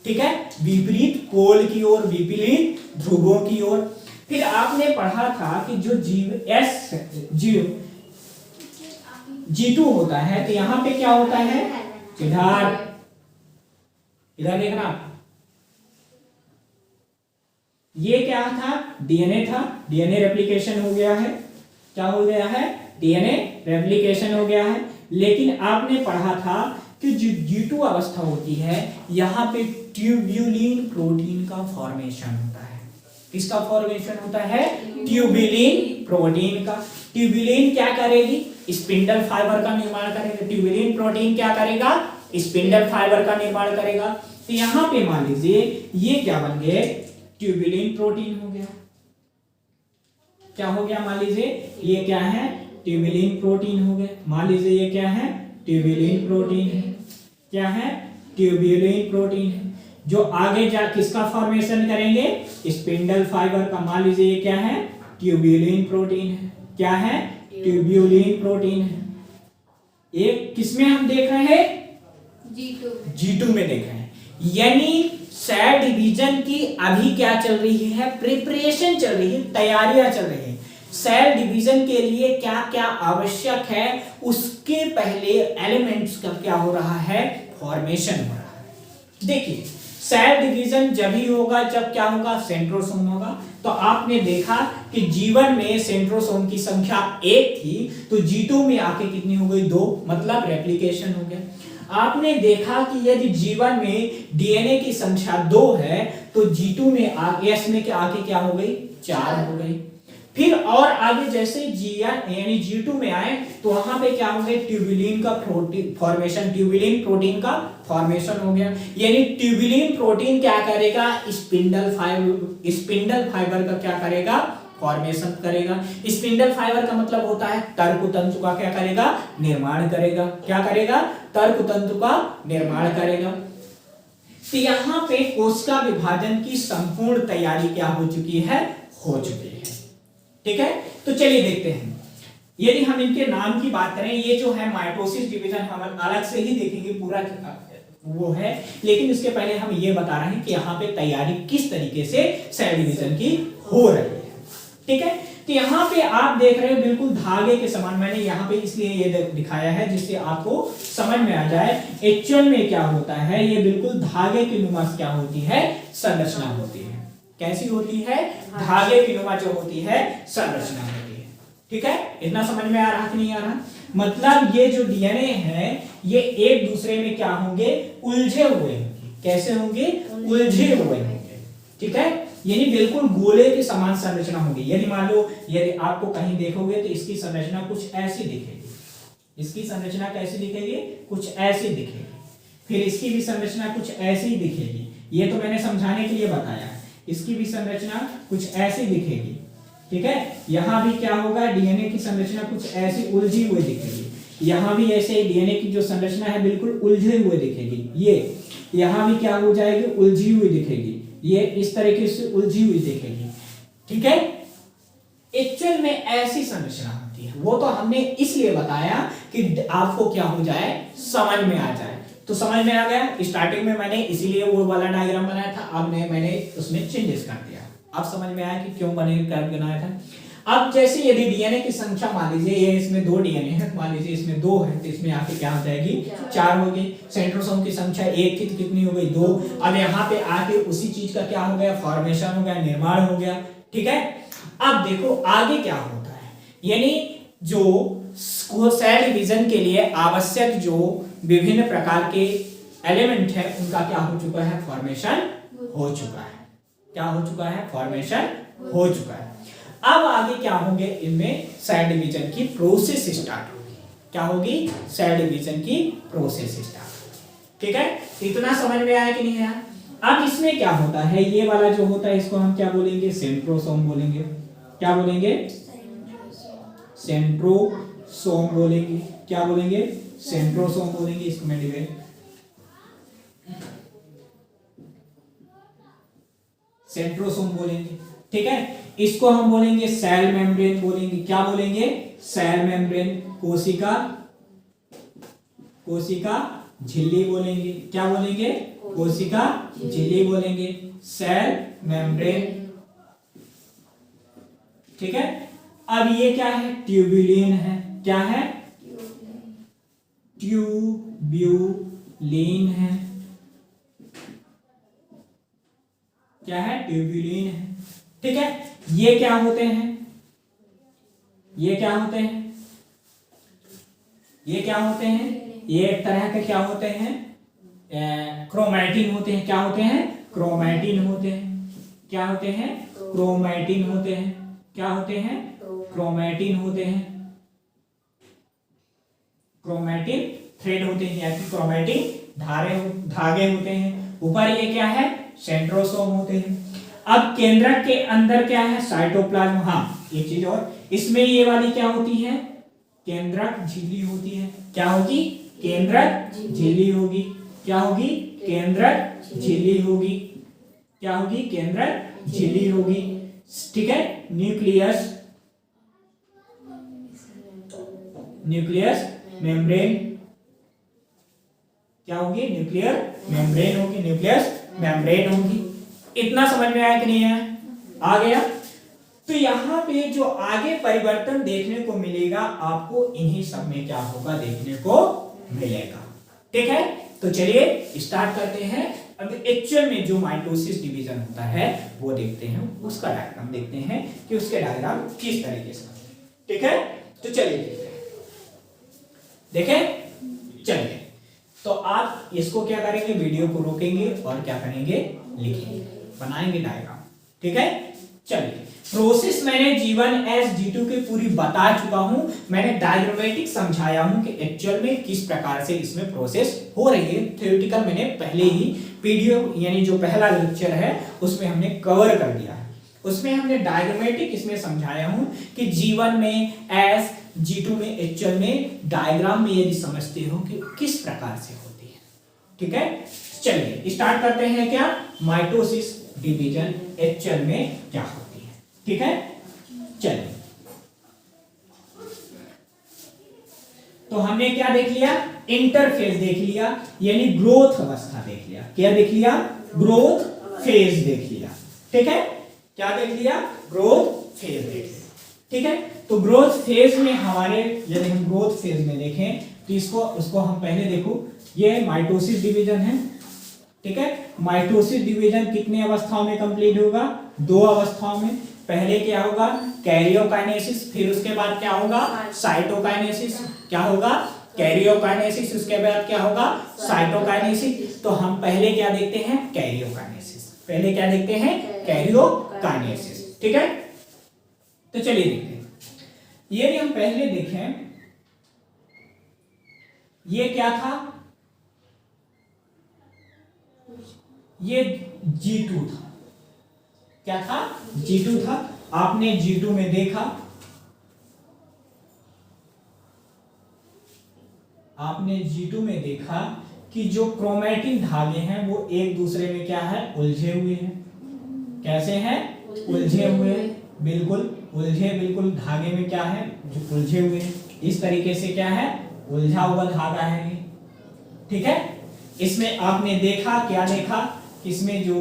Speaker 1: ठीक है। विपरीत पोल की ओर, विपरीत ध्रुवों की ओर। फिर आपने पढ़ा था कि जो G2 होता है तो यहां पे क्या होता है इधर देखना, ये क्या था डीएनए था, डीएनए रेप्लिकेशन हो गया है। क्या हो गया है डीएनए रेप्लिकेशन हो गया है। लेकिन आपने पढ़ा था कि जो G2 अवस्था होती है यहाँ पे ट्यूब्यूलिन प्रोटीन का फॉर्मेशन होता है। किसका फॉर्मेशन होता है ट्यूब्यूलिन प्रोटीन का। ट्यूब्यूलिन क्या करेगी स्पिंडल फाइबर का निर्माण करेगा। ट्यूब्यूलिन प्रोटीन क्या करेगा स्पिंडल फाइबर का निर्माण करेगा। तो यहाँ पे मान लीजिए ये क्या बन गए ट्यूब्यूलिन प्रोटीन हो गया। क्या हो गया मान लीजिए ये क्या है ट्यूब्यूलिन प्रोटीन हो गया। मान लीजिए ये क्या है ट्यूब्यूलिन प्रोटीन है। क्या है ट्यूब्यूलिन प्रोटीन है जो आगे जा किसका फॉर्मेशन करेंगे स्पिंडल फाइबर का। मान लीजिए ये क्या है ट्यूब्यूलिन प्रोटीन है। क्या है ट्यूब्यूलिन प्रोटीन है। एक किसमें हम देख रहे हैं G2 में देख रहे हैं। यानी सेल डिवीजन की अभी क्या चल रही है प्रिपरेशन चल रही है, तैयारियां चल रही है। सेल डिवीजन के लिए क्या क्या आवश्यक है उसके पहले एलिमेंट्स का क्या हो रहा है फॉर्मेशन हो रहा है। देखिए सेल डिवीजन जब ही होगा जब क्या होगा सेंट्रोसोम होगा। तो आपने देखा कि जीवन में सेंट्रोसोम की संख्या 1 थी तो G2 में आके कितनी हो गई 2, मतलब रेप्लिकेशन हो गया। आपने देखा कि यदि जीवन में डीएनए की संख्या 2 है तो G2 में आगे में आके क्या हो गई 4 हो गई। फिर और आगे जैसे यानी G2 में आए तो वहां पे क्या हो गया ट्यूब्यूलिन का फॉर्मेशन, ट्यूब्यूलिन प्रोटीन का फॉर्मेशन हो गया। यानी ट्यूब्यूलिन प्रोटीन क्या करेगा स्पिंडल फाइबर का क्या करेगा फॉर्मेशन करेगा। स्पिंडल फाइबर का मतलब होता है तर्क तंतु का क्या करेगा निर्माण करेगा। क्या करेगा तर्क तंतु का निर्माण करेगा। तो यहाँ पे कोशिका विभाजन की संपूर्ण तैयारी क्या हो चुकी है हो चुकी है। ठीक है। तो चलिए देखते हैं यदि हम इनके नाम की बात करें ये जो है माइटोसिस डिवीजन हम अलग से ही देखेंगे पूरा वो है। लेकिन इसके पहले हम ये बता रहे हैं कि यहाँ पे तैयारी किस तरीके से सेल डिवीजन की हो रही है। ठीक है। तो यहाँ पे आप देख रहे हो बिल्कुल धागे के समान, मैंने यहाँ पे इसलिए ये दिखाया है जिससे आपको समझ में आ जाए एक्चुअल में क्या होता है। ये बिल्कुल धागे की नुमा क्या होती है, संरचना होती है। कैसी होती है, धागे की नुमा जो होती है संरचना होती है। ठीक है, इतना समझ में आ रहा कि नहीं आ रहा? मतलब ये जो डीएनए है ये एक दूसरे में क्या होंगे, उलझे हुए होंगे। कैसे होंगे, उलझे हुए होंगे। ठीक है, यानी बिल्कुल गोले के समान संरचना होगी। यदि मान लो यदि आपको कहीं देखोगे तो इसकी संरचना कुछ ऐसी दिखेगी, इसकी संरचना कैसी दिखेगी, कुछ ऐसी दिखेगी। फिर इसकी भी संरचना कुछ ऐसी ही दिखेगी। ये तो मैंने समझाने के लिए बताया। इसकी भी संरचना कुछ ऐसी दिखेगी। ठीक है, यहां भी क्या होगा, डीएनए की संरचना कुछ ऐसी उलझी हुई दिखेगी। यहां भी ऐसे ही डीएनए की जो संरचना है बिल्कुल उलझे हुए दिखेगी। ये यहां भी क्या हो जाएगी, उलझी हुई दिखेगी। ये इस तरीके से उलझी हुई दिखेगी। ठीक है, एक्चुअल में ऐसी संरचना होती है। वो तो हमने इसलिए बताया कि आपको क्या हो जाए, समझ में आ जाए। तो समझ में आ गया। स्टार्टिंग में मैंने इसीलिए वो वाला डायग्राम बनाया था, अब मैंने उसमें चेंजेस कर दिया। अब समझ में आया कि क्यों बनाया था। अब जैसे यदि डीएनए की संख्या मान लीजिए ये इसमें 2 डीएनए है, मान लीजिए इसमें 2 है, तो इसमें आके क्या हो जाएगी, 4 होगी। सेंट्रोसोम की संख्या 1 थी तो कितनी हो गई, 2। अब यहाँ पे आके उसी चीज का क्या हो गया, फॉर्मेशन हो गया, निर्माण हो गया। ठीक है, अब देखो आगे क्या होता है, यानी जो सेल डिवीजन के लिए आवश्यक जो विभिन्न प्रकार के एलिमेंट है उनका क्या हो चुका है, फॉर्मेशन हो चुका है। क्या हो चुका है, फॉर्मेशन हो चुका है। अब आगे क्या होंगे, इनमें सेल डिवीजन की प्रोसेस स्टार्ट होगी। क्या होगी, सेल डिवीजन की प्रोसेस स्टार्ट। ठीक है, इतना समझ में आया कि नहीं आया? अब इसमें क्या होता है, ये वाला जो होता है इसको हम क्या बोलेंगे, सेंट्रोसोम बोलेंगे। क्या बोलेंगे, सेंट्रोसोम बोलेंगे। क्या बोलेंगे, सेंट्रोसोम बोलेंगे। इसको मैं डिवाइड सेंट्रोसोम बोलेंगे। ठीक है, इसको हम बोलेंगे सेल मेम्ब्रेन बोलेंगे। क्या बोलेंगे, सेल मेम्ब्रेन। कोशिका झिल्ली बोलेंगे। क्या बोलेंगे, कोशिका झिल्ली बोलेंगे, सेल मेम्ब्रेन। ठीक है, अब ये क्या है, ट्यूब्यूलिन है। क्या है, ट्यूब्यूलिन है। क्या है, ट्यूब्यूलिन है। ठीक है, ये क्या होते हैं, ये क्या होते हैं, ये क्या होते हैं, ये एक तरह के क्या होते हैं, क्रोमैटिन होते हैं। क्या होते हैं, क्रोमैटिन होते हैं। क्या होते हैं, क्रोमैटिन होते हैं। क्या होते हैं, क्रोमैटिन होते हैं। क्रोमैटिन थ्रेड होते हैं, या फिर क्रोमैटिन धागे होते हैं। ऊपर ये क्या है, सेंट्रोसोम होते हैं। अब केंद्रक के अंदर क्या है, साइटोप्लाज्म। हाँ, एक चीज और, इसमें ये वाली क्या होती है, केंद्रक झिल्ली होती है। क्या होगी, केंद्रक झिल्ली होगी। क्या होगी, केंद्रक झिल्ली होगी। क्या होगी, केंद्रक झिल्ली होगी। ठीक है, न्यूक्लियस मेम्ब्रेन। क्या होगी, न्यूक्लियर मेम्ब्रेन होगी, न्यूक्लियस मेम्ब्रेन होगी। इतना समझ में आया कि नहीं आया? आ गया। तो यहाँ पे जो आगे परिवर्तन देखने को मिलेगा आपको इन्हीं सब में क्या होगा, देखने को मिलेगा। ठीक है, तो चलिए स्टार्ट करते हैं। अब एक्चुअल में जो माइटोसिस डिवीजन होता है वो देखते हैं, उसका डायग्राम देखते हैं कि उसके डायग्राम किस तरीके से। ठीक है, तो चलिए देखें। चलिए, तो आप इसको क्या करेंगे, वीडियो को रोकेंगे और क्या करेंगे, लिखेंगे, बनाएंगे डायग्राम। ठीक है, चलिए। प्रोसेस मैंने G1 S G2 की पूरी बता चुका हूं। मैंने डायग्रामेटिक समझाया हूं कि एक्चुअल में किस प्रकार से इसमें प्रोसेस हो रही है। थ्योरेटिकल मैंने पहले ही पीडीओ यानी जो पहला लेक्चर है उसमें हमने कवर कर दिया है। उसमें हमने डायग्रामेटिक इसमें समझाया हूं कि G1 में S G2 में एक्चुअल में डायग्राम में यदि समझते हो कि किस प्रकार से होती है। ठीक है, चलिए स्टार्ट करते हैं। क्या, माइटोसिस डिवीजन एक्चुअल में क्या होती है। ठीक है, चलिए। तो हमने क्या देख लिया, इंटरफेज देख लिया, यानी ग्रोथ अवस्था देख लिया। क्या देख लिया, ग्रोथ फेज देख लिया। ठीक है, क्या देख लिया, ग्रोथ फेज देख लिया। ठीक है। तो ग्रोथ फेज में हमारे, यदि हम ग्रोथ फेज में देखें तो उसको हम पहले देखो, ये माइटोसिस डिवीजन है, ठीक है। माइटोसिस डिवीजन कितने अवस्थाओं में कंप्लीट होगा? 2 अवस्थाओं में। पहले क्या होगा? कैरियोकाइनेसिस, फिर उसके बाद क्या होगा? साइटोकाइनेसिस। क्या होगा? कैरियोकाइनेसिस, उसके बाद क्या होगा? साइटोकाइनेसिस। तो हम पहले क्या देखते हैं? कैरियोकाइनेसिस। पहले क्या देखते हैं? कैरियोकाइनेसिस, ठीक है। तो चलिए देखते हैं। ये हम पहले देखें, ये क्या था? ये G2 था। क्या था? G2 था। आपने G2 में देखा, आपने G2 में देखा कि जो क्रोमैटिन धागे हैं वो एक दूसरे में क्या है? उलझे हुए हैं। कैसे हैं? उलझे हुए हैं, बिल्कुल उलझे, बिल्कुल धागे में क्या है? जो उलझे हुए हैं। इस तरीके से क्या है? उलझा हुआ धागा है ये, ठीक है। इसमें आपने देखा, क्या देखा? इसमें जो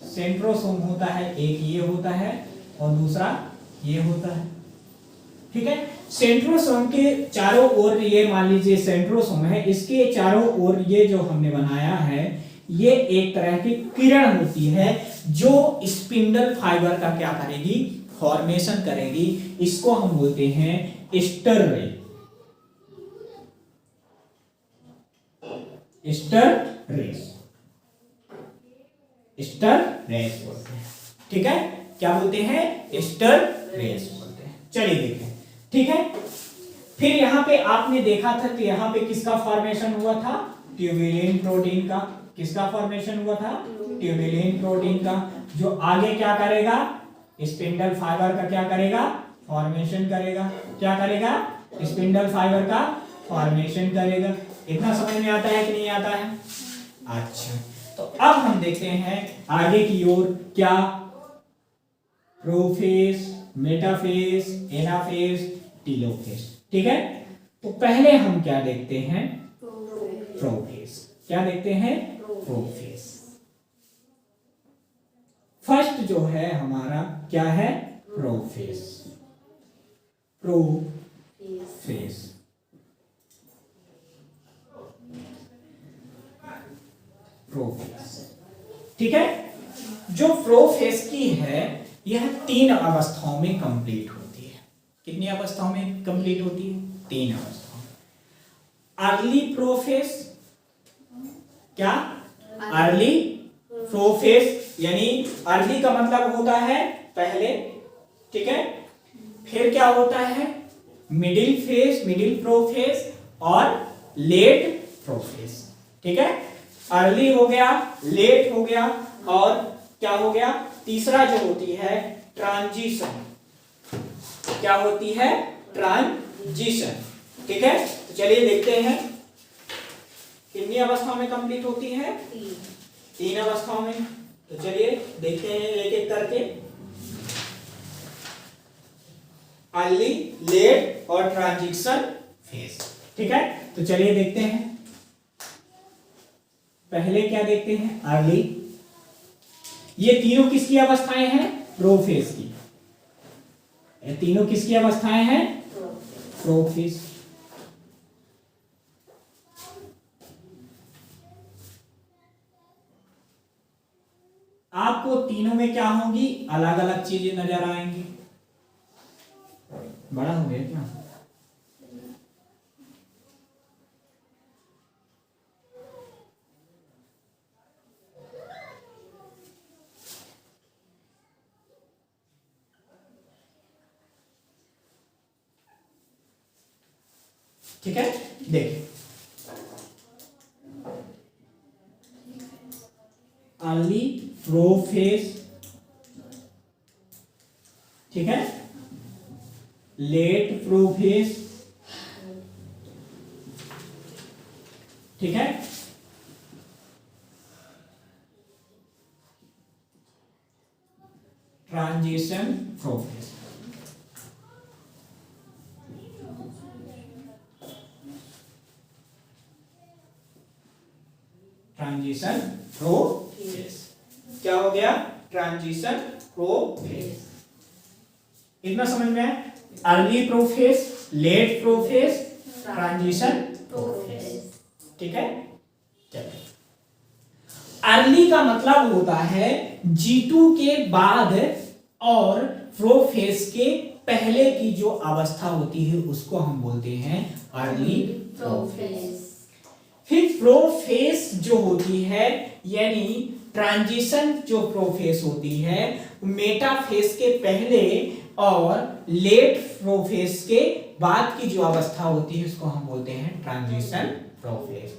Speaker 1: सेंट्रोसोम होता है, एक ये होता है और दूसरा ये होता है, ठीक है। सेंट्रोसोम के चारों ओर, ये मान लीजिए सेंट्रोसोम है, इसके चारों ओर ये जो हमने बनाया है, ये एक तरह की किरण होती है जो स्पिंडल फाइबर का क्या करेगी? फॉर्मेशन करेगी। इसको हम बोलते हैं एस्टर रे। एस्टर रेस, एस्टर रेस बोलते हैं, ठीक है। क्या बोलते हैं? एस्टर रेस बोलते हैं। चलिए देखें, ठीक है। फिर यहां पे आपने देखा था कि यहां पे किसका फॉर्मेशन हुआ था? ट्यूबुलिन प्रोटीन का। किसका फॉर्मेशन हुआ था? ट्यूबुलिन प्रोटीन का, जो आगे क्या करेगा? स्पिंडल फाइबर का क्या करेगा? फॉर्मेशन करेगा। क्या करेगा? स्पिंडल फाइबर का फॉर्मेशन करेगा। इतना समझ में आता है कि नहीं आता है? अच्छा, तो अब हम देखते हैं आगे की ओर, क्या प्रोफेज, मेटाफेज, एनाफेज, टीलोफेज, ठीक है। तो पहले हम क्या देखते हैं? प्रोफेज। क्या देखते हैं? प्रोफेज। फर्स्ट जो है हमारा क्या है? प्रोफेज। प्रोफेज, प्रोफेज, ठीक है। जो प्रोफेज की है, यह 3 अवस्थाओं में कंप्लीट होती है। कितनी अवस्थाओं में कंप्लीट होती है? 3 अवस्थाओं में। अर्ली प्रोफेज, क्या? अर्ली प्रोफेज, यानी अर्ली का मतलब होता है पहले, ठीक है। फिर क्या होता है? मिडिल फेज, मिडिल प्रोफेज, और लेट प्रोफेज, ठीक है। अर्ली हो गया, लेट हो गया, और क्या हो गया? तीसरा जो होती है ट्रांजिशन। क्या होती है? ट्रांजिशन, ठीक है। तो चलिए देखते हैं कितनी अवस्थाओं में कंप्लीट होती है? 3 अवस्थाओं में। तो चलिए देखते हैं एक एक करके। अर्ली, लेट और ट्रांजिशन फेज, ठीक है। तो चलिए देखते हैं। पहले क्या देखते हैं? अर्ली। ये तीनों किसकी अवस्थाएं हैं? प्रोफेज की। ये तीनों किसकी अवस्थाएं हैं? प्रोफेज। आपको तीनों में क्या होंगी? अलग अलग चीजें नजर आएंगी। बड़ा हो गया क्या? ठीक है, देखिए अर्ली प्रोफेज, ठीक है, लेट प्रोफेज, ठीक है, ट्रांजिशन प्रोफेज। ट्रांजिशन प्रोफेज क्या हो गया? ट्रांजिशन प्रोफेज, इतना समझ में आया? Early prophase, late prophase, transition prophase. ठीक है, चलिए। अर्ली का मतलब होता है G2 के बाद और प्रोफेज के पहले की जो अवस्था होती है उसको हम बोलते हैं अर्ली प्रोफेज। फिर प्रोफेज जो होती है यानी ट्रांजिशन जो प्रोफेज होती है मेटाफेज के पहले और लेट प्रोफेज के बाद की जो अवस्था होती है उसको हम बोलते हैं ट्रांजिशन प्रोफेज।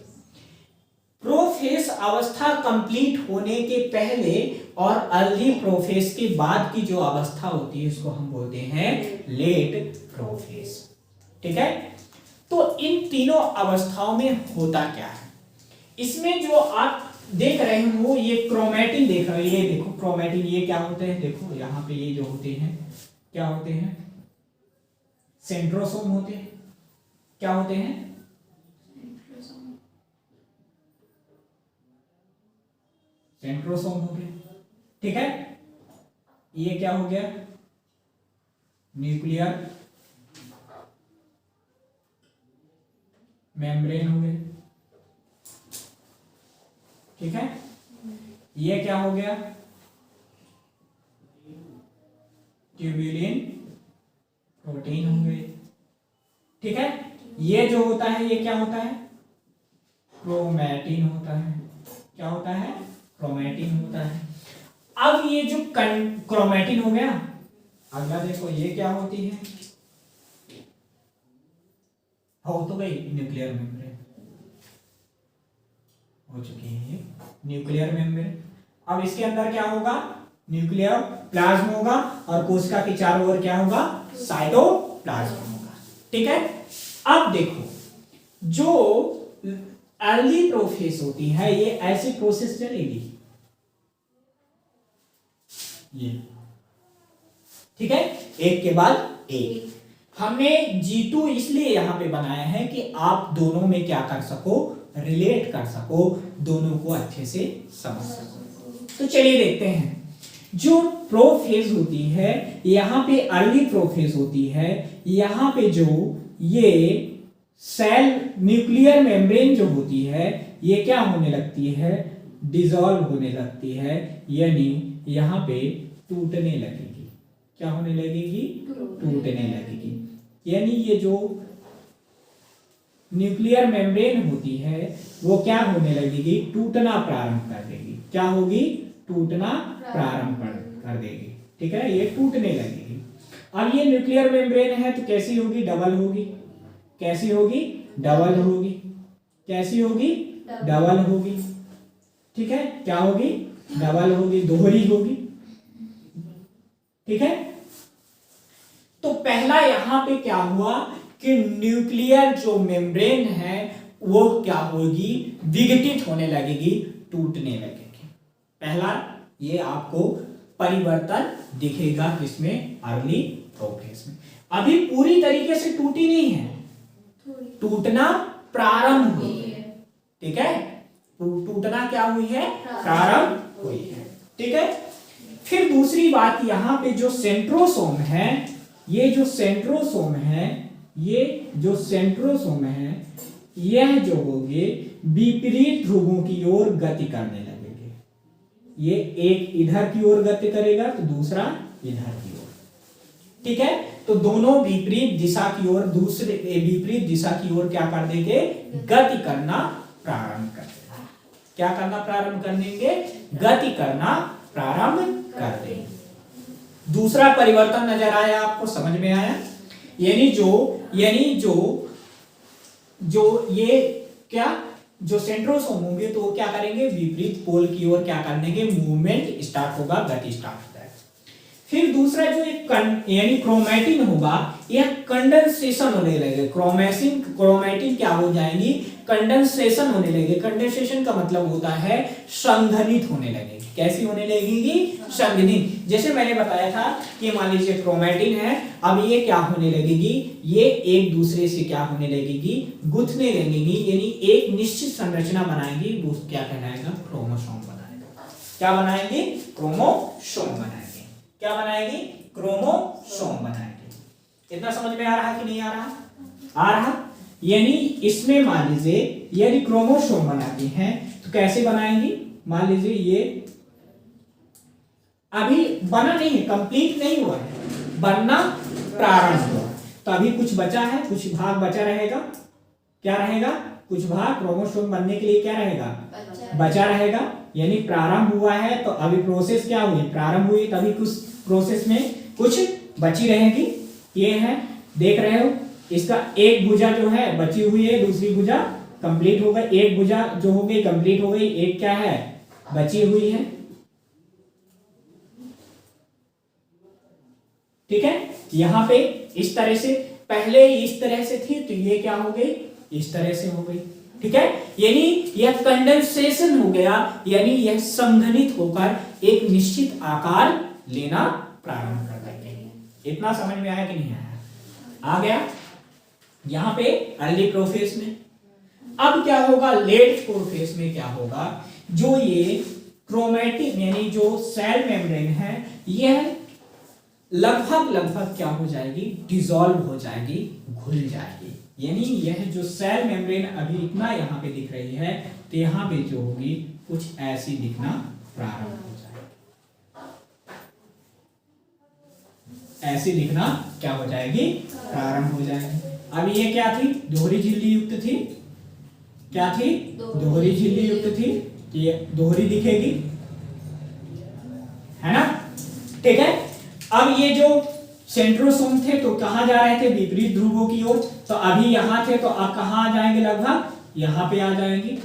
Speaker 1: प्रोफेज अवस्था कंप्लीट होने के पहले और अर्ली प्रोफेज के बाद की जो अवस्था होती है उसको हम बोलते हैं लेट प्रोफेज। ठीक है, तो इन तीनों अवस्थाओं में होता क्या है? इसमें जो आप देख रहे हो ये क्रोमैटिन देख रहे हो, ये देखो क्रोमैटिन, ये क्या होते हैं? देखो यहाँ पे ये जो होते हैं क्या होते हैं? सेंट्रोसोम होते हैं। क्या होते हैं? सेंट्रोसोम हो गए। ठीक है, ये क्या हो गया? न्यूक्लियर मेम्ब्रेन हो गए। ठीक है, ये क्या हो गया? ट्यूबुलिन प्रोटीन हो गए। ठीक है, ये जो होता है ये क्या होता है? क्रोमैटिन होता है। क्या होता है? क्रोमैटिन होता है। अब ये जो क्रोमैटिन हो गया, अगला देखो ये क्या होती है? हो तो गई न्यूक्लियर मेम्ब्रेन, हो चुकी है न्यूक्लियर मेम्ब्रेन। अब इसके अंदर क्या होगा? न्यूक्लियर प्लाज्म होगा और कोशिका के चारों ओर क्या होगा? साइटोप्लाज्म होगा। ठीक है, अब देखो जो अर्ली प्रोसेस होती है ये ऐसी प्रोसेस चलेगी ये। ठीक है, एक के बाद एक। हमने G2 इसलिए यहां पे बनाया है कि आप दोनों में क्या कर सको? रिलेट कर सको, दोनों को अच्छे से समझ सको। तो चलिए देखते हैं जो प्रोफेज होती है, यहां पे अर्ली प्रोफेज होती है, यहां पे जो ये सेल न्यूक्लियर मेम्ब्रेन जो होती है ये क्या होने लगती है? डिसॉल्व होने लगती है, यानी यहां पे टूटने लगेगी। क्या होने लगेगी? टूटने लगेगी। यानी ये जो न्यूक्लियर मेम्ब्रेन होती है वो क्या होने लगेगी? टूटना प्रारंभ कर देगी। क्या होगी? टूटना प्रारंभ कर देगी। ठीक है, ये टूटने लगेगी। अब ये न्यूक्लियर मेम्ब्रेन है तो कैसी होगी? डबल होगी। कैसी होगी? डबल होगी। कैसी होगी? डबल होगी। ठीक है, क्या होगी? डबल होगी, दोहरी होगी। ठीक है, तो पहला यहां पे क्या हुआ कि न्यूक्लियर जो मेम्ब्रेन है वो क्या होगी? विघटित होने लगेगी, टूटने लगेगी। पहला ये आपको परिवर्तन दिखेगा किसमें? अर्ली प्रोफेज में। अभी पूरी तरीके से टूटी नहीं है, टूटना प्रारंभ हुई है। ठीक है, टूटना क्या हुई है? प्रारंभ हुई है। ठीक है, फिर दूसरी बात यहां पे जो सेंट्रोसोम है, ये जो सेंट्रोसोम है, ये जो सेंट्रोसोम है यह जो होंगे विपरीत ध्रुवों की ओर गति करने लगेंगे। ये एक इधर की ओर गति करेगा तो दूसरा इधर की ओर। ठीक है, तो दोनों विपरीत दिशा की ओर, दूसरे विपरीत दिशा की ओर क्या कर देंगे? गति करना प्रारंभ कर देंगे। क्या करना प्रारंभ कर देंगे? गति करना प्रारंभ कर देंगे। दूसरा परिवर्तन नजर आया आपको? समझ में आया? यानी जो ये क्या जो सेंट्रोसोम होंगे तो वो क्या करेंगे? विपरीत पोल की ओर क्या करने के? मूवमेंट स्टार्ट होगा, गति स्टार्ट होगा। फिर दूसरा जो एक यानी क्रोमैटिन होगा, यह कंडेंसेशन होने लगेगा। क्रोमैटिन क्या हो जाएंगी? कंडेंसेशन होने लगेगी। कंडेंसेशन का मतलब होता है संघनित होने लगेगी। कैसी होने लगेगी? संघनित। जैसे मैंने बताया था कि मान लीजिए क्रोमैटिन है, अब ये क्या होने लगेगी? ये एक दूसरे से क्या होने लगेगी? गुथने लगेगी, यानी एक निश्चित संरचना बनाएंगी। वो क्या कहलाएगा? क्रोमोसोम बनाएगा। क्या बनाएंगे? क्रोमोसोम बनाएंगे। क्या बनाएगी? क्रोमोसोम बनाएगी। इतना समझ में आ रहा कि नहीं आ रहा? आ रहा। यानी इसमें मान लीजिए यदि क्रोमोसोम बनाती हैं तो कैसे बनाएंगी? मान लीजिए ये अभी बना नहीं है, कंप्लीट नहीं हुआ है, बनना प्रारंभ हुआ, तो अभी कुछ बचा है, कुछ भाग बचा रहेगा। क्या रहेगा? कुछ भाग क्रोमोसोम बनने के लिए क्या रहेगा? बचा रहेगा। यानी प्रारंभ हुआ है तो अभी प्रोसेस क्या हुई? प्रारंभ हुई, तभी कुछ प्रोसेस में कुछ बची रहेगी। ये है, देख रहे हो, इसका एक भुजा जो है बची हुई है, दूसरी भुजा कंप्लीट हो गई, एक भुजा जो हो गई कंप्लीट हो गई, एक क्या है? बची हुई है। ठीक है, यहां पे इस तरह से, पहले इस तरह से थी तो ये क्या हो गई? इस तरह से हो गई। ठीक है, यानी यह कंडेंसेशन हो गया, यानी यह संघनित होकर एक निश्चित आकार लेना प्रारंभ कर देंगे। इतना समझ में आया कि नहीं आया? आ गया। यहां पे अर्ली प्रोफेज में। अब क्या होगा? लेट प्रोफेज में क्या होगा? जो ये क्रोमैटिन यानी जो सेल मेम्ब्रेन है, यह लगभग क्या हो जाएगी? डिसॉल्व हो जाएगी, घुल जाएगी। यानी यह जो सेल मेम्ब्रेन अभी इतना यहाँ पे दिख रही है, तो यहाँ पे जो होगी कुछ ऐसी दिखना प्रारंभ हो जाएगी। ऐसी दिखना क्या हो जाएगी? प्रारंभ हो जाएगी। अब ये क्या थी? दोहरी झिल्ली युक्त थी। क्या थी? दोहरी झिल्ली युक्त थी। ये दोहरी दिखेगी, है ना? ठीक है। अब ये जो सेंट्रोसोम थे तो कहां जा रहे थे? विपरीत ध्रुवों की ओर। तो अभी यहां थे तो अब कहां आ जाएंगे? लगभग यहां पे आ जाएंगे।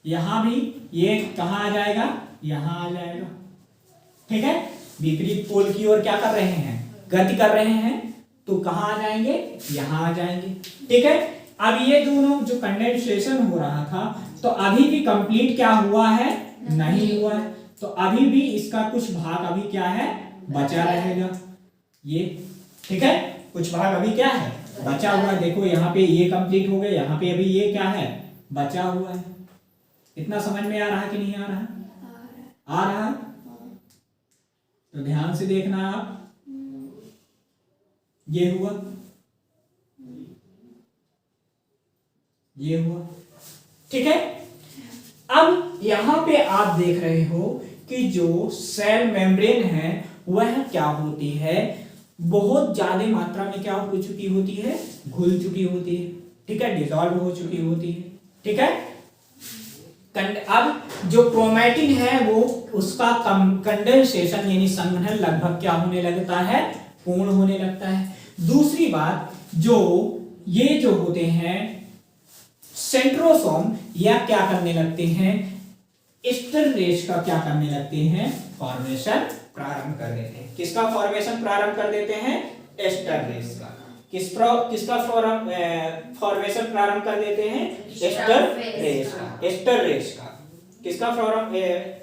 Speaker 1: यहां भी ये कहां आ जाएगा? यहां आ जाएगा। ठीक है, विपरीत पोल की ओर क्या कर रहे हैं? गति कर रहे हैं, तो कहां आ जाएंगे? यहां आ जाएंगे। ठीक है, अब ये दोनों जो कंडेंसेशन हो रहा था तो अभी भी कंप्लीट क्या हुआ है? नहीं हुआ है। तो अभी भी इसका कुछ भाग अभी क्या है? बचा रहेगा। ये ठीक है, कुछ भाग अभी क्या है? बचा हुआ है। देखो यहाँ पे ये कंप्लीट हो गया, यहाँ पे अभी ये क्या है? बचा हुआ है। इतना समझ में आ रहा है कि नहीं आ रहा? आ रहा। तो ध्यान से देखना आप। ये हुआ, ये हुआ। ठीक है, अब यहां पे आप देख रहे हो कि जो सेल मेम्ब्रेन है वह क्या होती है? बहुत ज्यादा मात्रा में क्या हो चुकी होती है? घुल चुकी होती है। ठीक है, डिसॉल्व हो चुकी होती है। ठीक है, अब जो क्रोमैटिन है वो उसका कंडेंसेशन यानी संघनन लगभग क्या होने लगता है? पूर्ण होने लगता है। दूसरी बात, जो ये जो होते हैं सेंट्रोसोम, या क्या करने लगते हैं? एस्टर रेस का क्या करने लगते हैं? फॉर्मेशन प्रारंभ कर देते हैं। किसका फॉर्मेशन प्रारंभ कर देते हैं? एस्टर रेस का। किसका फॉर्मेशन प्रारंभ कर देते हैं? एस्टर रेस का। एस्टर रेस का किसका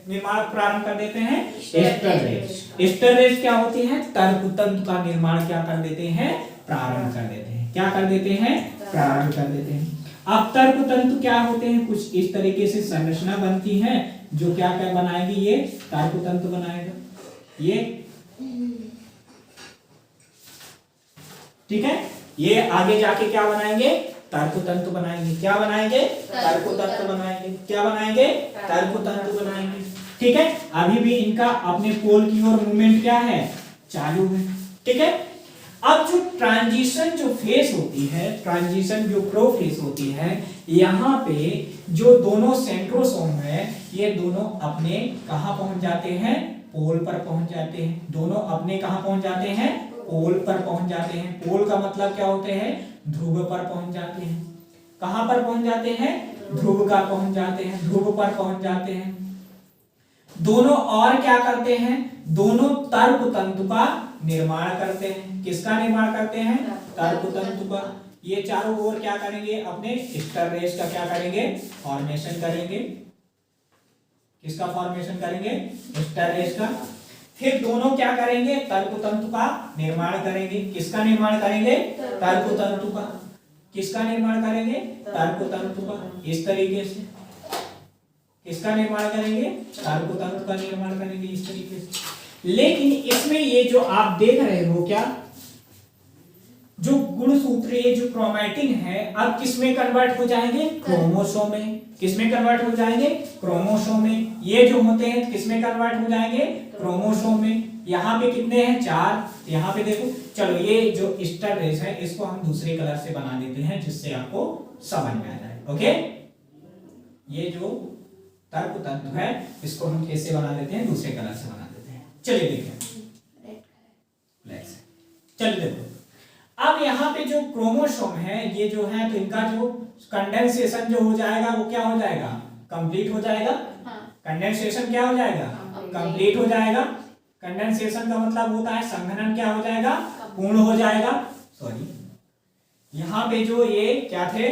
Speaker 1: निर्माण प्रारंभ कर देते हैं? Ester race. एस्टर रेस क्या होती है? तर्कतंतु का निर्माण क्या कर देते हैं? प्रारंभ कर देते हैं। क्या कर देते हैं? प्रारंभ कर देते हैं। अब तर्कतंतु क्या होते हैं? कुछ इस तरीके से संरचना बनती है जो क्या क्या बनाएगी? ये तर्कतंतु बनाएगा। ये ठीक है, ये आगे जाके क्या बनाएंगे? तर्कतंतु बनाएंगे। क्या बनाएंगे? तर्कतंतु बनाएंगे। क्या बनाएंगे? तर्कतंतु बनाएंगे। ठीक है, अभी भी इनका अपने पोल की ओर मूवमेंट क्या है? चालू है। ठीक है, अब जो ट्रांजिशन जो फेस होती है, ट्रांजिशन जो प्रोफेस होती है, यहाँ पे जो दोनों सेंट्रोसोम है ये दोनों अपने कहाँ पहुंच जाते हैं? पोल पर पहुंच जाते हैं। दोनों अपने कहाँ पहुंच जाते हैं? पोल पर पहुंच जाते हैं। पोल का मतलब क्या होते हैं? ध्रुव पर पहुंच जाते हैं। कहां पर पहुंच जाते हैं? ध्रुव का पहुंच जाते हैं। ध्रुव पर पहुंच जाते हैं। दोनों और क्या करते हैं? दोनों तर्कतंतु का निर्माण करते हैं। किसका निर्माण करते हैं? तर्कतंतु का। ये चारों ओर क्या करेंगे? अपने एस्टर रेस का क्या करेंगे? फॉर्मेशन करेंगे। किसका फॉर्मेशन करेंगे? एस्टर रेस का। फिर दोनों क्या करेंगे? तर्कतंतु का निर्माण करेंगे। किसका निर्माण करेंगे? तर्कतंतु का। किसका निर्माण करेंगे? तर्कतंतु का। इस तरीके से किसका निर्माण करेंगे? तर्कतंतु का निर्माण करेंगे इस तरीके से। लेकिन इसमें ये जो आप देख रहे हो क्या, जो गुणसूत्र ये जो क्रोमैटिन है अब किसमें कन्वर्ट हो जाएंगे, क्रोमोसोम में। किसमें कन्वर्ट हो जाएंगे, क्रोमोसोम में। ये जो होते हैं किसमें कन्वर्ट हो जाएंगे, क्रोमोसोम में। यहाँ पे कितने हैं, 4। यहाँ पे देखो, चलो ये जो स्टर रेस है इसको हम दूसरे कलर से बना देते हैं जिससे आपको समझ में आ जाए। ओके, ये जो तर्क तंतु है इसको हम कैसे बना देते हैं, दूसरे कलर से बना देते हैं। चलिए देखें, चलिए देखो, अब यहाँ पे जो क्रोमोसोम है ये जो है तो इनका जो कंडेंसेशन जो हो जाएगा वो क्या हो जाएगा, कंप्लीट हो जाएगा। कंडेंसेशन क्या हो जाएगा, कंप्लीट हो जाएगा। कंडेंसेशन का मतलब होता है संघनन क्या हो जाएगा, पूर्ण हो जाएगा। सॉरी, यहाँ पे जो ये क्या थे,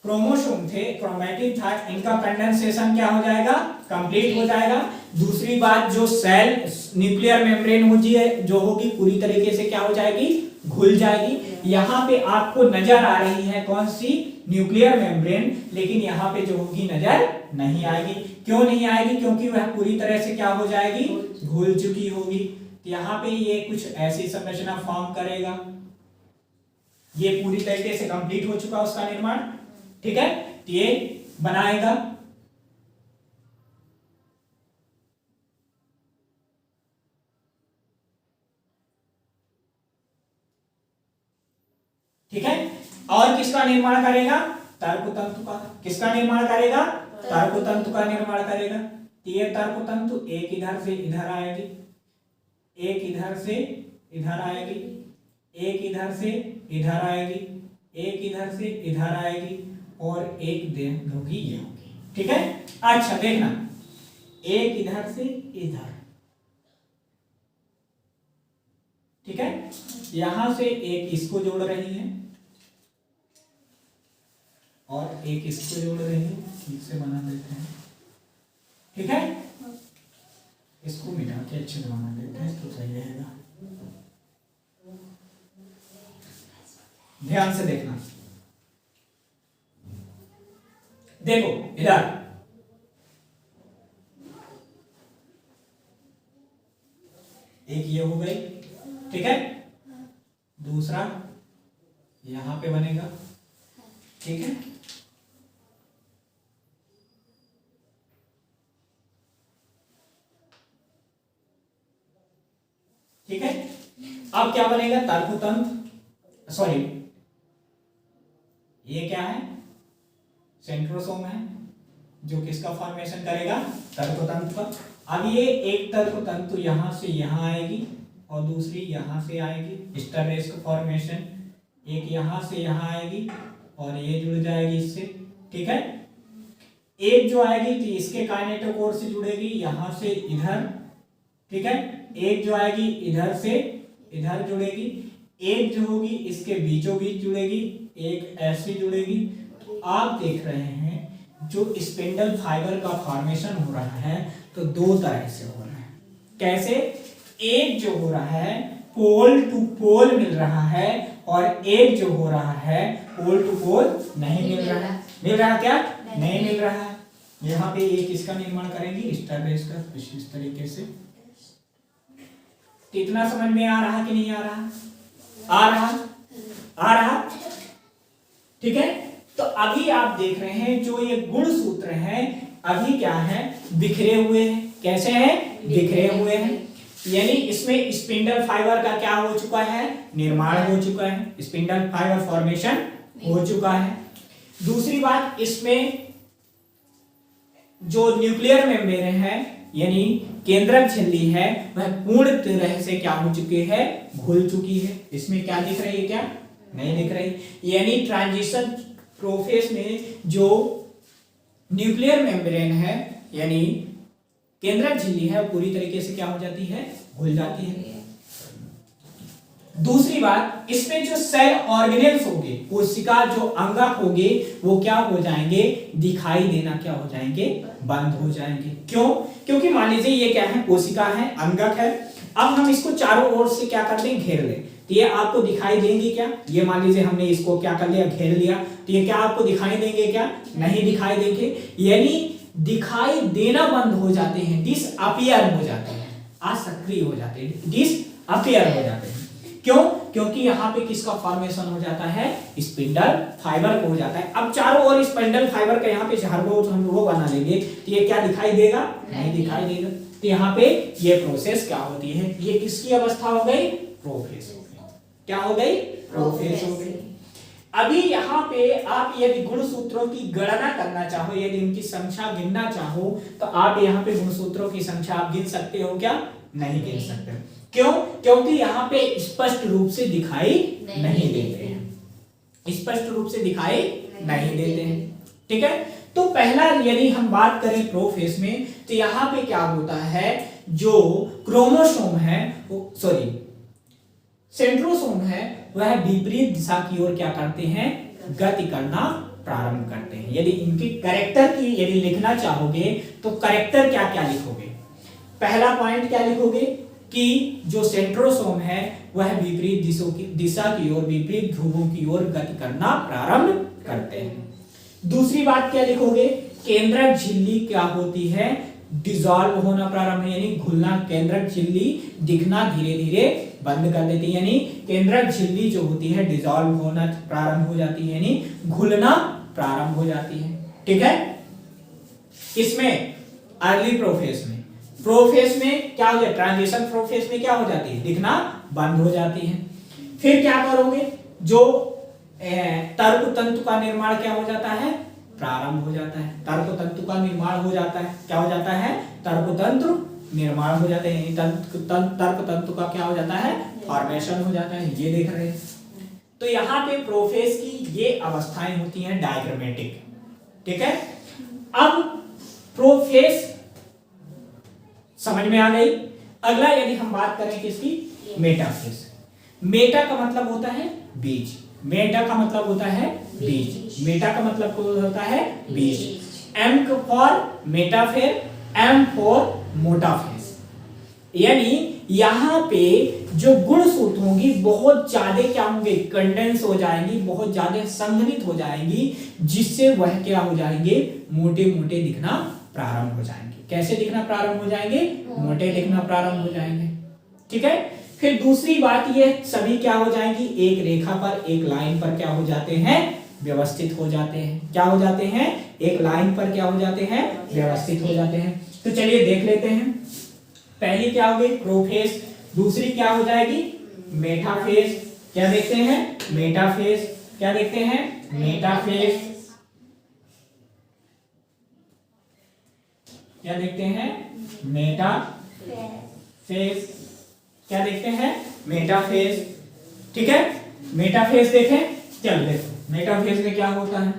Speaker 1: क्रोमोसोम थे, क्रोमैटिन था, इनका कंडेंसेशन क्या हो जाएगा, कंप्लीट हो जाएगा। दूसरी बात, जो सेल न्यूक्लियर मेम्ब्रेन जो होगी पूरी तरीके से क्या हो जाएगी, घुल जाएगी। यहाँ पे आपको नजर आ रही है कौन सी, न्यूक्लियर मेम्ब्रेन, लेकिन यहाँ पे जो होगी नजर नहीं आएगी। क्यों नहीं आएगी, क्योंकि वह पूरी तरह से क्या हो जाएगी, घुल चुकी होगी। यहाँ पे ये कुछ ऐसी संरचना फॉर्म करेगा, ये पूरी तरीके से कंप्लीट हो चुका उसका निर्माण, ठीक है, तो ये बनाएगा। ठीक है, और किसका निर्माण करेगा, तर्कतंतु का। किसका निर्माण करेगा, तर्कतंतु का निर्माण करेगा। ये तर्कतंतु एक इधर से इधर आएगी, एक इधर से इधर आएगी, एक इधर से इधर आएगी, एक इधर से इधर आएगी और एक होगी ये होगी। ठीक है, अच्छा देखना, एक इधर से इधर, ठीक है, यहां से एक इसको जोड़ रही है और एक इसको जोड़ रही है, ठीक से बना देते हैं। ठीक है, इसको मिटा के अच्छे से बना देते हैं तो सही रहेगा। ध्यान से देखना, देखो इधर एक ये हो गई, ठीक है, दूसरा यहां पे बनेगा, ठीक है, ठीक है। अब क्या बनेगा, तर्कतंतु, सॉरी ये क्या है, सेंट्रोसोम है जो किसका फॉर्मेशन करेगा, तर्कतंतु का। अब ये एक तर्कतंतु यहां से यहां आएगी और दूसरी यहां से आएगी, स्टरनेस का फॉर्मेशन, एक यहां से यहां आएगी और ये जुड़ जाएगी इससे। ठीक है, एक जो आएगी तो इसके काइनेटोकोर से जुड़ेगी यहां से इधर, ठीक है, एक जो आएगी इधर से इधर जुड़ेगी, एक जो होगी इसके बीचों बीच जुड़ेगी, एक ऐसे जुड़ेगी। तो आप देख रहे हैं जो स्पिंडल फाइबर का फॉर्मेशन हो रहा है तो दो तरह से हो रहा है। कैसे, एक जो हो रहा है पोल टू पोल मिल रहा है और एक जो हो रहा है पोल टू पोल नहीं मिल रहा है। मिल रहा है क्या, नहीं मिल रहा है। यहाँ पे एक इसका निर्माण करेंगे स्टारबेस का कुछ इस तरीके से। कितना समझ में आ रहा कि नहीं आ रहा, आ रहा, आ रहा, ठीक है। तो अभी आप देख रहे हैं जो ये गुणसूत्र हैं अभी क्या है, बिखरे हुए हैं। कैसे हैं, बिखरे हुए हैं, यानी इसमें स्पिंडल फाइबर का क्या हो चुका है, निर्माण हो चुका है, स्पिंडल फाइबर फॉर्मेशन हो चुका है। दूसरी बात, इसमें जो न्यूक्लियर मेम्ब्रेन है यानी केंद्रक झिल्ली है वह पूर्ण तरह से क्या हो चुकी है, घुल चुकी है। इसमें क्या दिख रही है, क्या नहीं दिख रही। यानी ट्रांजिशन प्रोसेस में जो न्यूक्लियर मेम्ब्रेन है यानी केंद्रक झिल्ली है पूरी तरीके से क्या हो जाती है, घुल जाती है। दूसरी बात, इसमें जो सेल ऑर्गेनेल्स होंगे, कोशिका जो अंगक होंगे वो क्या हो जाएंगे, दिखाई देना क्या हो जाएंगे, बंद हो जाएंगे। क्यों, क्योंकि मान लीजिए ये क्या है, कोशिका है, अंगक है। अब हम इसको चारों ओर से क्या कर दें, घेर लें, तो ये आपको दिखाई देंगे क्या, ये मान लीजिए हमने इसको क्या कर लिया, घेर लिया, तो ये क्या आपको दिखाई देंगे, क्या नहीं दिखाई देंगे। यानी दिखाई देना बंद हो जाते हैं, डिसअपीयर हो जाते हैं। असक्रिय हो जाते हैं, डिसअपियर हो जाते हैं। क्यों? क्योंकि यहाँ पे किसका फॉर्मेशन हो जाता है, स्पिंडल फाइबर को हो जाता है। अब चारों ओर स्पिंडल फाइबर का यहाँ पे झाड़ू हम वो बना लेंगे तो ये क्या दिखाई देगा, नहीं दिखाई देगा। तो यहाँ पे ये प्रोसेस क्या होती है, ये किसकी अवस्था हो गई, प्रोफेस हो गई। क्या हो गई, प्रोफेस हो गई। अभी यहाँ पे आप यदि गुणसूत्रों की गणना करना चाहो, यदि उनकी संख्या गिनना चाहो, तो आप यहाँ पे गुणसूत्रों की संख्या आप गिन सकते हो क्या, नहीं गिन सकते। क्यों? क्योंकि यहाँ पे स्पष्ट रूप से दिखाई नहीं देते हैं, स्पष्ट रूप से दिखाई नहीं देते हैं। ठीक है, तो पहला यदि हम बात करें प्रोफेस में, तो यहाँ पे क्या होता है, जो क्रोमोसोम है, सॉरी सेंट्रोसोम है, वह विपरीत दिशा की ओर क्या करते हैं, गति करना प्रारंभ करते हैं। यदि इनकी कैरेक्टर की यदि लिखना चाहोगे तो कैरेक्टर क्या क्या लिखोगे, पहला पॉइंट क्या लिखोगे कि जो सेंट्रोसोम है वह विपरीत दिशा की ओर, विपरीत ध्रुवों की ओर गति करना प्रारंभ करते हैं। दूसरी बात क्या लिखोगे, केंद्रक झिल्ली क्या होती है, डिसॉल्व होना प्रारंभ, यानी घुलना, केंद्रक झिल्ली दिखना धीरे धीरे बंद कर देती है, यानी केंद्रक झिल्ली जो होती है डिसॉल्व होना प्रारंभ हो जाती है, यानी घुलना प्रारंभ हो जाती है। ठीक है, इसमें अर्ली प्रोफेस में, प्रोफेस में क्या हो जाए, ट्रांजिशन प्रोफेस में क्या हो जाती है, दिखना बंद हो जाती है। फिर क्या करोगे, जो तर्क तंतु का निर्माण क्या हो जाता है, प्रारंभ हो जाता है, तर्क तंतु का निर्माण हो जाता है, क्या हो जाता है, तर्क तंतु निर्माण हो जाता है, तर्क तंतु का क्या हो जाता है, फॉर्मेशन हो जाता है। ये देख रहे हैं, तो यहाँ पे प्रोफेस की ये अवस्थाएं होती हैं डायग्रामेटिक। ठीक है, अब प्रोफेस समझ में आ गई। अगला यदि हम बात करें किसकी, मेटाफेस। मेटा का मतलब होता है बीज, मेटा का मतलब होता है बीज, मेटा का मतलब होता है बीज। एम फॉर मेटाफेर, एम फॉर मोटाफेस, यानी यहाँ पे जो गुणसूत्र होंगी बहुत ज्यादा क्या होंगे, कंडेंस हो जाएंगी, बहुत ज्यादा संघनित हो जाएंगी, जिससे वह क्या हो जाएंगे, मोटे मोटे दिखना प्रारंभ हो जाएंगे। कैसे दिखना प्रारंभ हो जाएंगे, मोटे दिखना प्रारंभ हो जाएंगे। ठीक है, फिर दूसरी बात ये सभी क्या हो जाएंगी, एक रेखा पर, एक लाइन पर क्या हो जाते हैं, व्यवस्थित हो जाते हैं। क्या हो जाते हैं, एक लाइन पर क्या हो जाते हैं, व्यवस्थित हो जाते हैं। तो चलिए देख लेते हैं, पहली क्या हो गई, प्रोफेस, दूसरी क्या हो जाएगी, मेटाफेस। क्या देखते हैं, मेटाफेस, क्या देखते हैं, मेटाफेस, क्या देखते हैं, मेटाफेस, क्या देखते हैं, मेटाफेस। ठीक है, मेटाफेस देखें, चल देखो मेटाफेस में क्या होता है।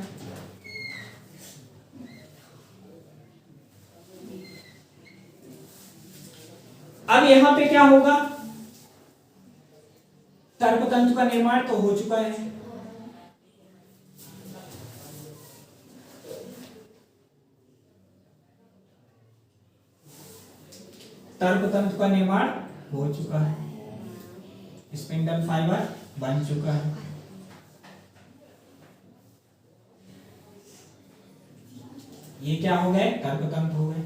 Speaker 1: अब यहां पे क्या होगा, तर्क तंतु का निर्माण तो हो चुका है, तर्क तंतु का निर्माण हो चुका है, स्पिंडल फाइबर बन चुका है। ये क्या हो गए, तर्क तंतु हो गए।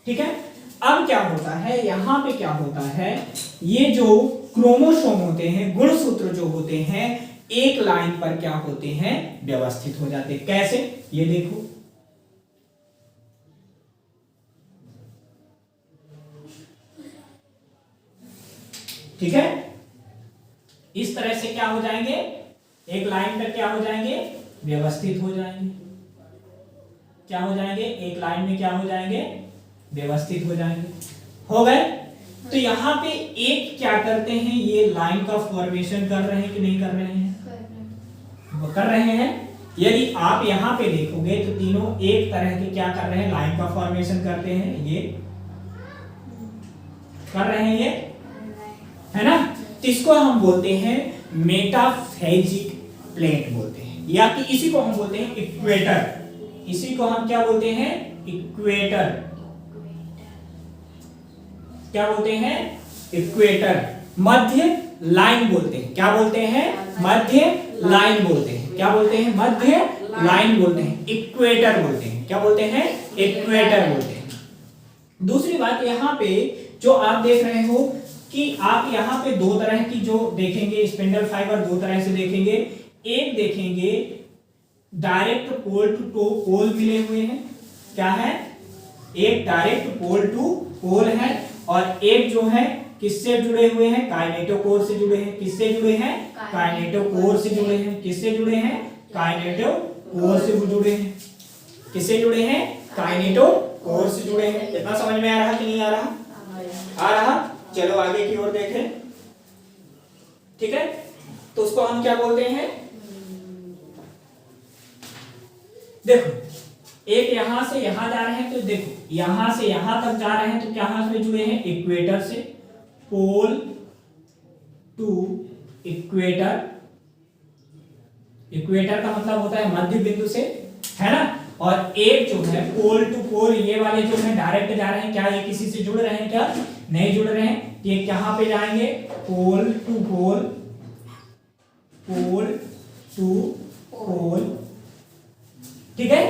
Speaker 1: ठीक है, अब क्या होता है, यहां पे क्या होता है, ये जो क्रोमोसोम होते हैं, गुणसूत्र जो होते हैं, एक लाइन पर क्या होते हैं, व्यवस्थित हो जाते हैं। कैसे, ये देखो, ठीक है, इस तरह से क्या हो जाएंगे, एक लाइन पर क्या हो जाएंगे, व्यवस्थित हो जाएंगे। क्या हो जाएंगे, एक लाइन में क्या हो जाएंगे, व्यवस्थित हो जाएंगे। हो गए। तो यहाँ पे एक क्या करते हैं, ये लाइन का फॉर्मेशन कर रहे हैं कि नहीं कर रहे हैं, वो कर रहे हैं। यदि आप यहाँ पे देखोगे तो तीनों एक तरह के क्या कर रहे हैं, लाइन का फॉर्मेशन करते हैं, ये कर रहे हैं, ये है ना। तो इसको हम बोलते हैं मेटाफेजिक प्लेट बोलते हैं, या कि इसी को हम बोलते हैं इक्वेटर। इसी को हम क्या बोलते हैं, इक्वेटर। क्या बोलते हैं, इक्वेटर। मध्य लाइन बोलते हैं, क्या बोलते हैं, मध्य लाइन बोलते हैं। क्या बोलते हैं, मध्य लाइन बोलते हैं, इक्वेटर बोलते हैं। क्या बोलते हैं, इक्वेटर बोलते हैं। दूसरी बात, यहाँ पे जो आप देख रहे हो कि आप यहाँ पे दो तरह की जो देखेंगे स्पिंडल फाइबर, दो तरह से देखेंगे। एक देखेंगे डायरेक्ट पोल टू पोल मिले हुए हैं, क्या है, एक डायरेक्ट पोल टू पोल है, और एक जो है किससे जुड़े हुए हैं, काइनेटोकोर से जुड़े हैं। किससे जुड़े हैं, काइनेटोकोर से जुड़े हैं। किससे जुड़े हैं, काइनेटोकोर से जुड़े हैं। किससे जुड़े हैं, काइनेटोकोर से जुड़े हैं। इतना समझ में आ रहा कि नहीं आ रहा, आ रहा। चलो आगे की ओर देखें, ठीक है। तो उसको हम क्या बोलते हैं, देखो एक यहां से यहां जा रहे हैं, तो देखो यहां से यहां तक जा रहे हैं, तो क्या से जुड़े हैं, इक्वेटर से, पोल टू इक्वेटर। इक्वेटर का मतलब होता है मध्य बिंदु से, है ना। और एक जो है पोल टू पोल, ये वाले जो है डायरेक्ट जा रहे हैं, क्या ये किसी से जुड़ रहे हैं, क्या नहीं जुड़ रहे हैं। ये कहां पे जाएंगे, pole to pole, pole to पोल, ठीक है।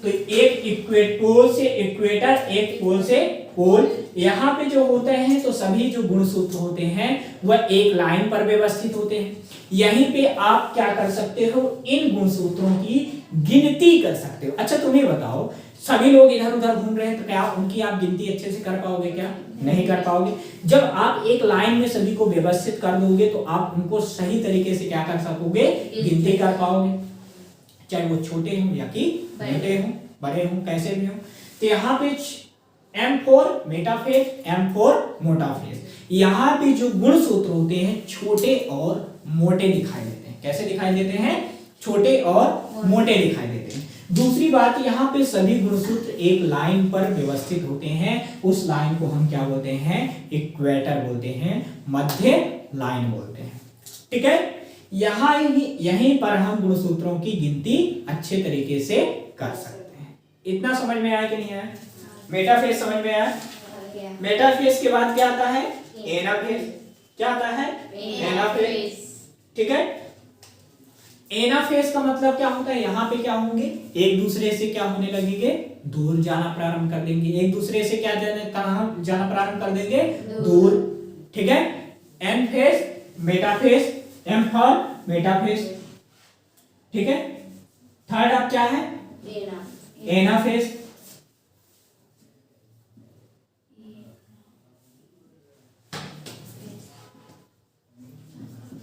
Speaker 1: तो एक पोल से इक्वेटर, एक पोल से पोल। यहाँ पे जो होते हैं तो सभी जो गुणसूत्र होते हैं वह एक लाइन पर व्यवस्थित होते हैं। यहीं पे आप क्या कर सकते हो, इन गुणसूत्रों की गिनती कर सकते हो। अच्छा तुम्हें बताओ, सभी लोग इधर उधर घूम रहे हैं, तो क्या उनकी आप गिनती अच्छे से कर पाओगे, क्या नहीं कर पाओगे। जब आप एक लाइन में सभी को व्यवस्थित कर दोगे तो आप उनको सही तरीके से क्या कर सकोगे, गिनती कर पाओगे, चाहे वो छोटे हों या कि मोटे हों, बड़े हों, कैसे भी हों। तो यहाँ पे M4 मेटाफेज, M4 मोटाफेज, यहाँ पे जो गुणसूत्र होते हैं छोटे और मोटे दिखाई देते हैं। कैसे दिखाई देते हैं, छोटे और मोटे दिखाई देते हैं। दूसरी बात, यहाँ पे सभी गुणसूत्र एक लाइन पर व्यवस्थित होते हैं। उस लाइन को हम क्या बोलते हैं, इक्वेटर बोलते हैं, मध्य लाइन बोलते हैं, ठीक है। यहीं पर हम गुणसूत्रों की गिनती अच्छे तरीके से कर सकते हैं। इतना समझ में आया कि नहीं आया, मेटाफेज समझ में आया। मेटाफेज के बाद क्या आता है, एनाफेज। क्या आता है, एनाफेज, ठीक है। एनाफेज का मतलब क्या होता है, यहाँ पे क्या होंगे, एक दूसरे से क्या होने लगेंगे, दूर जाना प्रारंभ कर देंगे। एक दूसरे से क्या जाना प्रारंभ कर देंगे, दूर, ठीक है। N phase metaphase, M for metaphase, ठीक है। थर्ड अब क्या है, एनाफेज।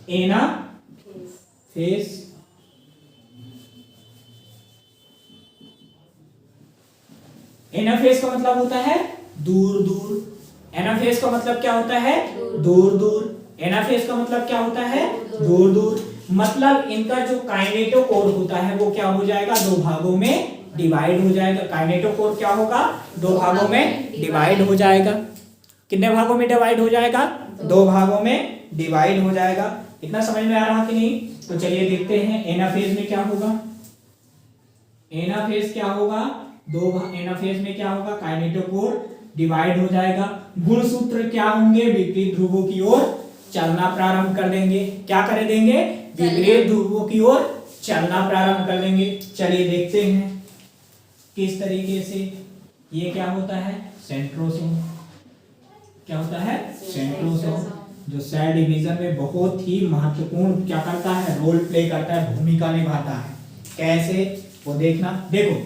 Speaker 1: एनाफेज, एनाफेज का मतलब होता है दूर दूर। एनाफेज का मतलब क्या होता है, दूर दूर। एनाफेज का मतलब क्या होता है, दूर दूर। मतलब इनका जो काइनेटोकोर होता है वो क्या हो जाएगा, दो भागों में डिवाइड हो जाएगा। काइनेटोकोर क्या होगा, दो भागों में डिवाइड हो जाएगा। कितने भागों में डिवाइड हो जाएगा, दो भागों में डिवाइड हो जाएगा। इतना समझ में आ रहा कि नहीं। तो चलिए देखते हैं एनाफेज में क्या होगा। एनाफेज क्या होगा, एनाफेज में क्या होगा, काइनेटोकोर डिवाइड हो जाएगा। गुणसूत्र क्या होंगे, विपरीत ध्रुवों की ओर चलना प्रारंभ कर देंगे। क्या कर देंगे, विपरीत ध्रुवों की ओर चलना प्रारंभ कर देंगे। चलिए देखते हैं किस तरीके से। ये क्या होता है, सेंट्रोसोम। क्या होता है, सेंट्रोसोम, जो सेल डिवीजन में बहुत ही महत्वपूर्ण क्या करता है, रोल प्ले करता है, भूमिका निभाता है। कैसे, वो देखना। देखो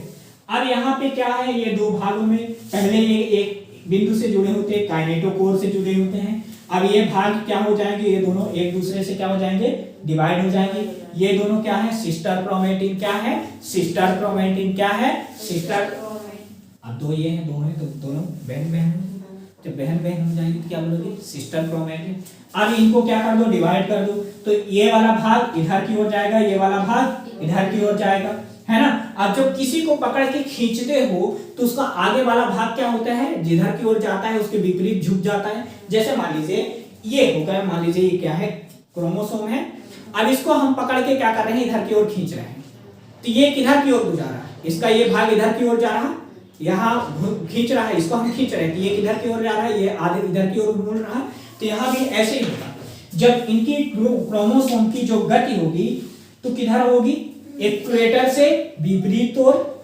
Speaker 1: अब यहाँ पे क्या है, ये दो भागों में, पहले ये एक बिंदु से जुड़े होते हैं, काइनेटोकोर से जुड़े होते हैं। अब ये भाग क्या हो जाएंगे, ये दोनों एक दूसरे से क्या हो जाएंगे, डिवाइड हो जाएंगे। ये दोनों क्या है, सिस्टर क्रोमैटिन। क्या है, सिस्टर क्रोमैटिन। क्या है, सिस्टर। अब दो ये हैं, दो हैं, तो दोनों बहन बहन, जब बहन बहन हो जाएंगे तो क्या बोलोगे, सिस्टर क्रोमैटिन। अब इनको क्या कर दो, डिवाइड कर दो। तो ये वाला भाग इधर की ओर जाएगा, ये वाला भाग इधर की ओर जाएगा, है ना। अब जब किसी को पकड़ के खींचते हो तो उसका आगे वाला भाग क्या होता है, जिधर की ओर जाता है उसके विपरीत झुक जाता है। जैसे मान लीजिए ये हो गया, मान लीजिए ये क्या है, क्रोमोसोम है। अब इसको हम पकड़ के क्या कर रहे हैं, इधर की ओर खींच रहे हैं। तो ये किधर की ओर जा रहा है, इसका ये भाग इधर की ओर जा रहा है, यहाँ खींच रहा है, इसको हम खींच रहे हैं। तो ये किधर की ओर जा रहा है, ये आधे इधर की ओर मुड़ रहा है। तो यहाँ भी ऐसे ही होगा। जब इनकी क्रोमोसोम की जो गति होगी तो किधर होगी, इक्वेटर से विपरीत ओर,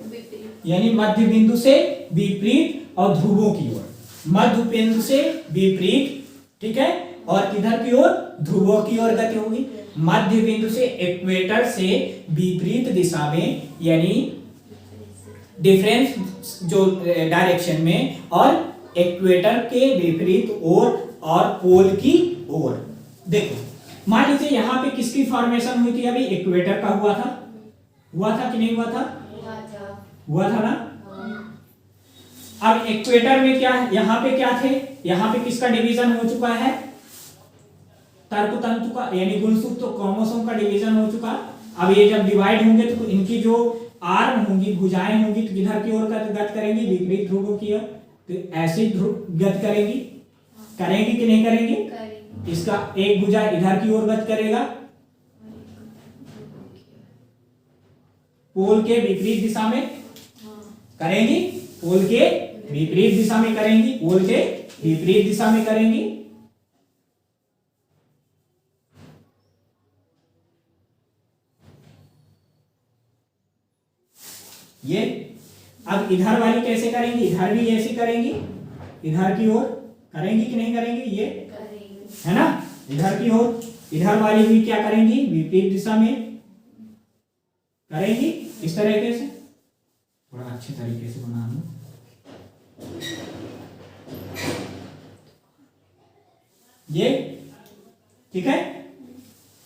Speaker 1: यानी मध्य बिंदु से विपरीत और ध्रुवों की ओर। मध्य बिंदु से विपरीत, ठीक है, और किधर की ओर, ध्रुवों की ओर गति होगी। मध्य बिंदु से इक्वेटर से विपरीत दिशा में, यानी डिफरेंस जो डायरेक्शन में, और इक्वेटर के विपरीत ओर और पोल की ओर। देखो मान लीजिए यहाँ पे किसकी फॉर्मेशन हुई थी, अभी इक्वेटर का हुआ था कि नहीं हुआ था? हुआ था ना। अब इक्वेटर में क्या है, यहाँ पे क्या थे, यहाँ पे किसका डिवीजन हो चुका है, तर्कतंतु का, यानी गुणसूत्र क्रोमोसोम का डिवीजन हो चुका। अब ये जब डिवाइड होंगे तो इनकी जो आर्म होंगी, भुजाएं होंगी, तो किधर की ओर गति करेंगी, विपरीत ध्रुवों की ओर। तो ऐसे गति करेंगी कि नहीं करेंगी? इसका एक भुजा इधर की ओर गति करेगा, पोल के विपरीत दिशा में करेंगी, पोल के विपरीत दिशा में करेंगी, पोल के विपरीत दिशा में करेंगी। ये अब इधर वाली कैसे करेंगी, इधर भी ऐसे करेंगी, इधर की ओर करेंगी कि नहीं करेंगी? ये है ना, इधर की ओर। इधर वाली भी क्या करेंगी, विपरीत दिशा में करेंगी, इस तरीके से। थोड़ा अच्छे तरीके से बना लो। ये ठीक है।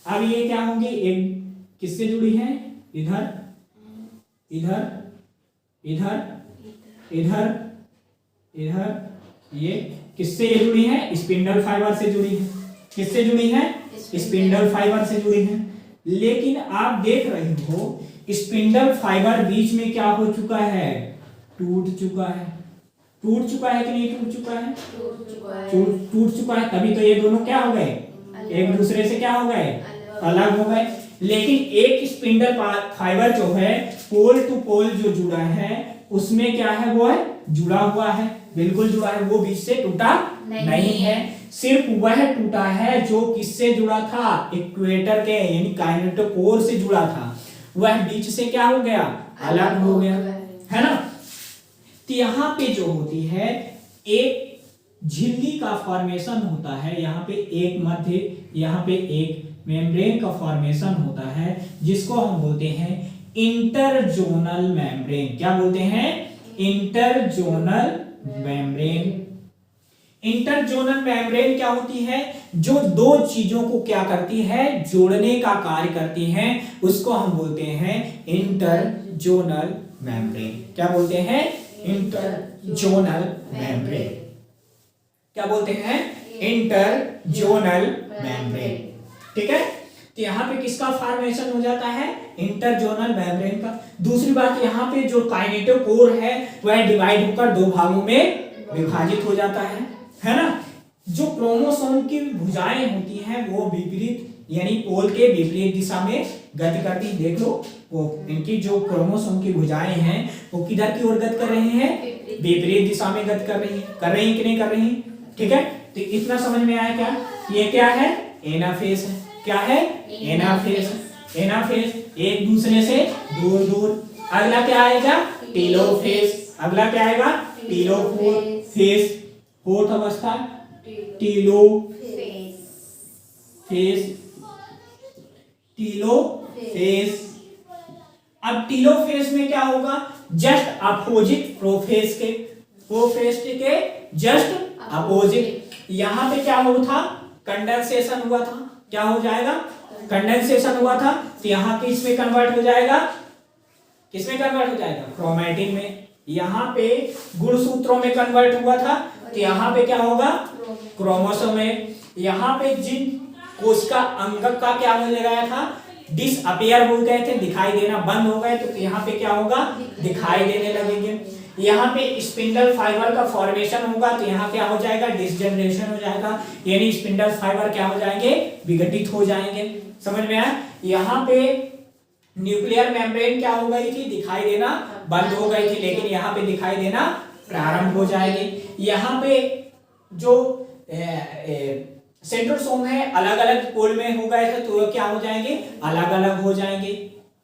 Speaker 1: अब ये क्या होंगे, एक किससे जुड़ी है, इधर इधर इधर इधर इधर, ये किससे ये जुड़ी है, स्पिंडल फाइबर से जुड़ी है। किससे जुड़ी है, स्पिंडल फाइबर से जुड़ी है। लेकिन आप देख रहे हो स्पिंडल फाइबर बीच में क्या हो चुका है, टूट चुका है। टूट चुका है कि नहीं टूट चुका है? टूट चुका है। तभी तो ये दोनों क्या हो गए, एक दूसरे से क्या हो गए, अलग हो गए। लेकिन एक स्पिंडल फाइबर जो है पोल टू पोल जो जुड़ा है उसमें क्या है, वो है जुड़ा हुआ है, बिल्कुल जुड़ा है, वो बीच से टूटा नहीं है। सिर्फ वह टूटा है जो किससे जुड़ा था, इक्वेटर के यानी काइनेटोकोर से जुड़ा था, वह बीच से क्या हो गया, अलग हो गया, है ना। तो यहाँ पे जो होती है एक झिल्ली का फॉर्मेशन होता है, यहाँ पे एक मध्य, यहाँ पे एक मेम्ब्रेन का फॉर्मेशन होता है, जिसको हम बोलते हैं इंटरजोनल मेम्ब्रेन। क्या बोलते हैं, इंटरजोनल मेम्ब्रेन। इंटरजोनल मेम्ब्रेन क्या होती है, जो दो चीजों को क्या करती है, जोड़ने का कार्य करती है, उसको हम बोलते हैं इंटरजोनल मेम्ब्रेन। क्या बोलते हैं, इंटरजोनल मेम्ब्रेन। क्या बोलते हैं, इंटरजोनल मेम्ब्रेन। ठीक है, तो यहाँ पे किसका फॉर्मेशन हो जाता है, इंटरजोनल मेम्ब्रेन का। दूसरी बात, यहाँ पे जो काइनेटोकोर है वह डिवाइड होकर दो भागों में विभाजित हो जाता है ना। जो क्रोमोसोम की भुजाएं होती हैं वो विपरीत यानी पोल के विपरीत दिशा में गति करती है। देख लो वो इनकी जो क्रोमोसोम की भुजाएं हैं वो किधर की ओर गति कर रही हैं, विपरीत दिशा में गति कर रही हैं कि नहीं कर रही हैं। ठीक है, तो इतना समझ में आया क्या, ये क्या है, एनाफेज है। क्या है, एनाफेज। एनाफेज एक दूसरे से दूर दूर। अगला क्या आएगा, टेलोफेज। अगला क्या आएगा, टेलोफेज। फोर्थ अवस्था टेलोफेज। टेलोफेज। अब टेलोफेज में क्या होगा, जस्ट अपोजिट प्रोफेज के, प्रोफेज के जस्ट अपोजिट। यहां पे क्या हुआ था, कंडेंसेशन हुआ था। क्या हो जाएगा, कंडेंसेशन हुआ था, तो यहाँ पे इसमें कन्वर्ट हो जाएगा, किसमें कन्वर्ट हो जाएगा, क्रोमैटिन में। यहाँ पे गुणसूत्रों में कन्वर्ट हुआ था, तो यहाँ पे क्या होगा, क्रोमोसोम में। यहाँ पे जिन कोशिका अंगक का क्या हो गया था, डिसअपियर हो गए थे, दिखाई देना बंद हो गए, तो यहाँ पे क्या होगा, दिखाई देने लगेंगे। यहाँ पे स्पिंडल फाइबर का फॉर्मेशन होगा, तो यहाँ क्या हो जाएगा, डिसजनरेशन हो जाएगा, यानी स्पिंडल फाइबर क्या हो जाएंगे, विघटित हो जाएंगे। समझ में आया। यहाँ पे न्यूक्लियर मेम्ब्रेन क्या हो गई थी, दिखाई देना बंद हो गई थी, लेकिन यहाँ पे दिखाई देना प्रारंभ हो जाएगी। यहाँ पे जो सेंट्रोसोम है अलग अलग पोल में हो गए थे, तो क्या हो जाएंगे, अलग अलग हो जाएंगे,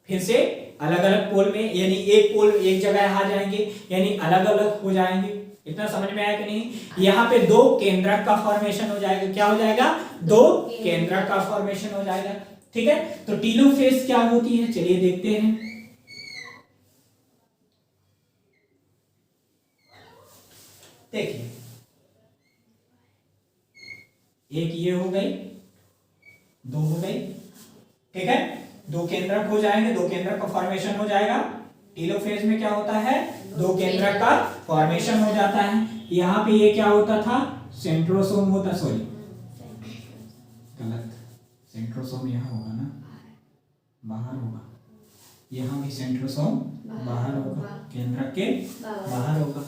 Speaker 1: फिर से अलग अलग पोल में, यानी एक पोल एक जगह आ जाएंगे, यानी अलग अलग हो जाएंगे। इतना समझ में आया कि नहीं? यहाँ पे दो केंद्रक का फॉर्मेशन हो जाएगा। क्या हो जाएगा? दो केंद्रक का फॉर्मेशन हो जाएगा। ठीक है, तो टीलोफेज क्या होती है चलिए देखते हैं। देखिए, एक ये हो गई, दो हो गई, ठीक है, दो केंद्रक हो जाएंगे, दो केंद्रक का फॉर्मेशन हो जाएगा। टीलोफेज में क्या होता है? दो केंद्रक का फॉर्मेशन हो जाता है। यहाँ पे ये क्या होता था? सेंट्रोसोम होता, सॉरी गलत, सेंट्रोसोम यहाँ होगा ना, बाहर होगा, यहाँ भी सेंट्रोसोम बाहर होगा, केंद्रक के बाहर होगा।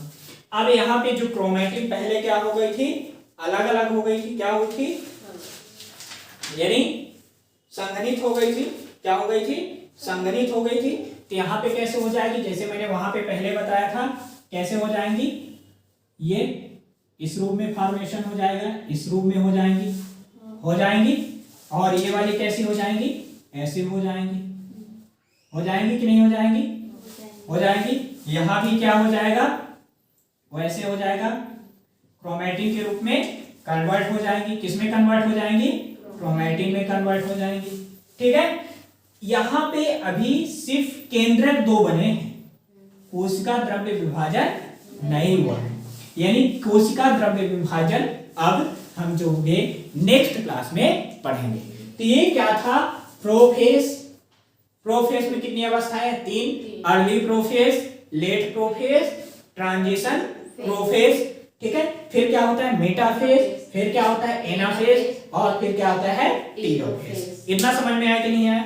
Speaker 1: अब यहाँ पे जो क्रोमैटिन पहले क्या हो गई थी? अलग अलग हो गई थी। क्या हुई थी? यानी संघनित हो गई थी। क्या हो गई थी? संघनित हो गई थी। तो यहाँ पे कैसे हो जाएगी? जैसे मैंने वहां पे पहले बताया था, कैसे हो जाएंगी? ये इस रूप में फॉर्मेशन हो जाएगा, इस रूप में हो जाएंगी, और ये वाली कैसी हो जाएंगी? ऐसे हो जाएंगी। हो जाएंगी कि नहीं हो जाएंगी? हो जाएंगी। यहाँ भी क्या हो जाएगा? वैसे हो जाएगा, क्रोमैटिन के रूप में कन्वर्ट हो जाएंगी। किसमें कन्वर्ट हो जाएंगी? क्रोमैटिन में कन्वर्ट हो जाएंगी। ठीक है, यहां पे अभी सिर्फ केंद्रक दो बने हैं, कोशिका द्रव्य विभाजन नहीं हुआ है। यानी कोशिका द्रव्य विभाजन अब हम जो होंगे नेक्स्ट क्लास में पढ़ेंगे। तो ये क्या था? प्रोफेज। प्रोफेज में कितनी अवस्थाएं? तीन, early prophase, late prophase, transition prophase. ठीक है, फिर क्या होता है? मेटाफेज, फिर क्या होता है? एनाफेज, और फिर क्या होता है? टीलोफेज। इतना समझ में आया कि नहीं आया?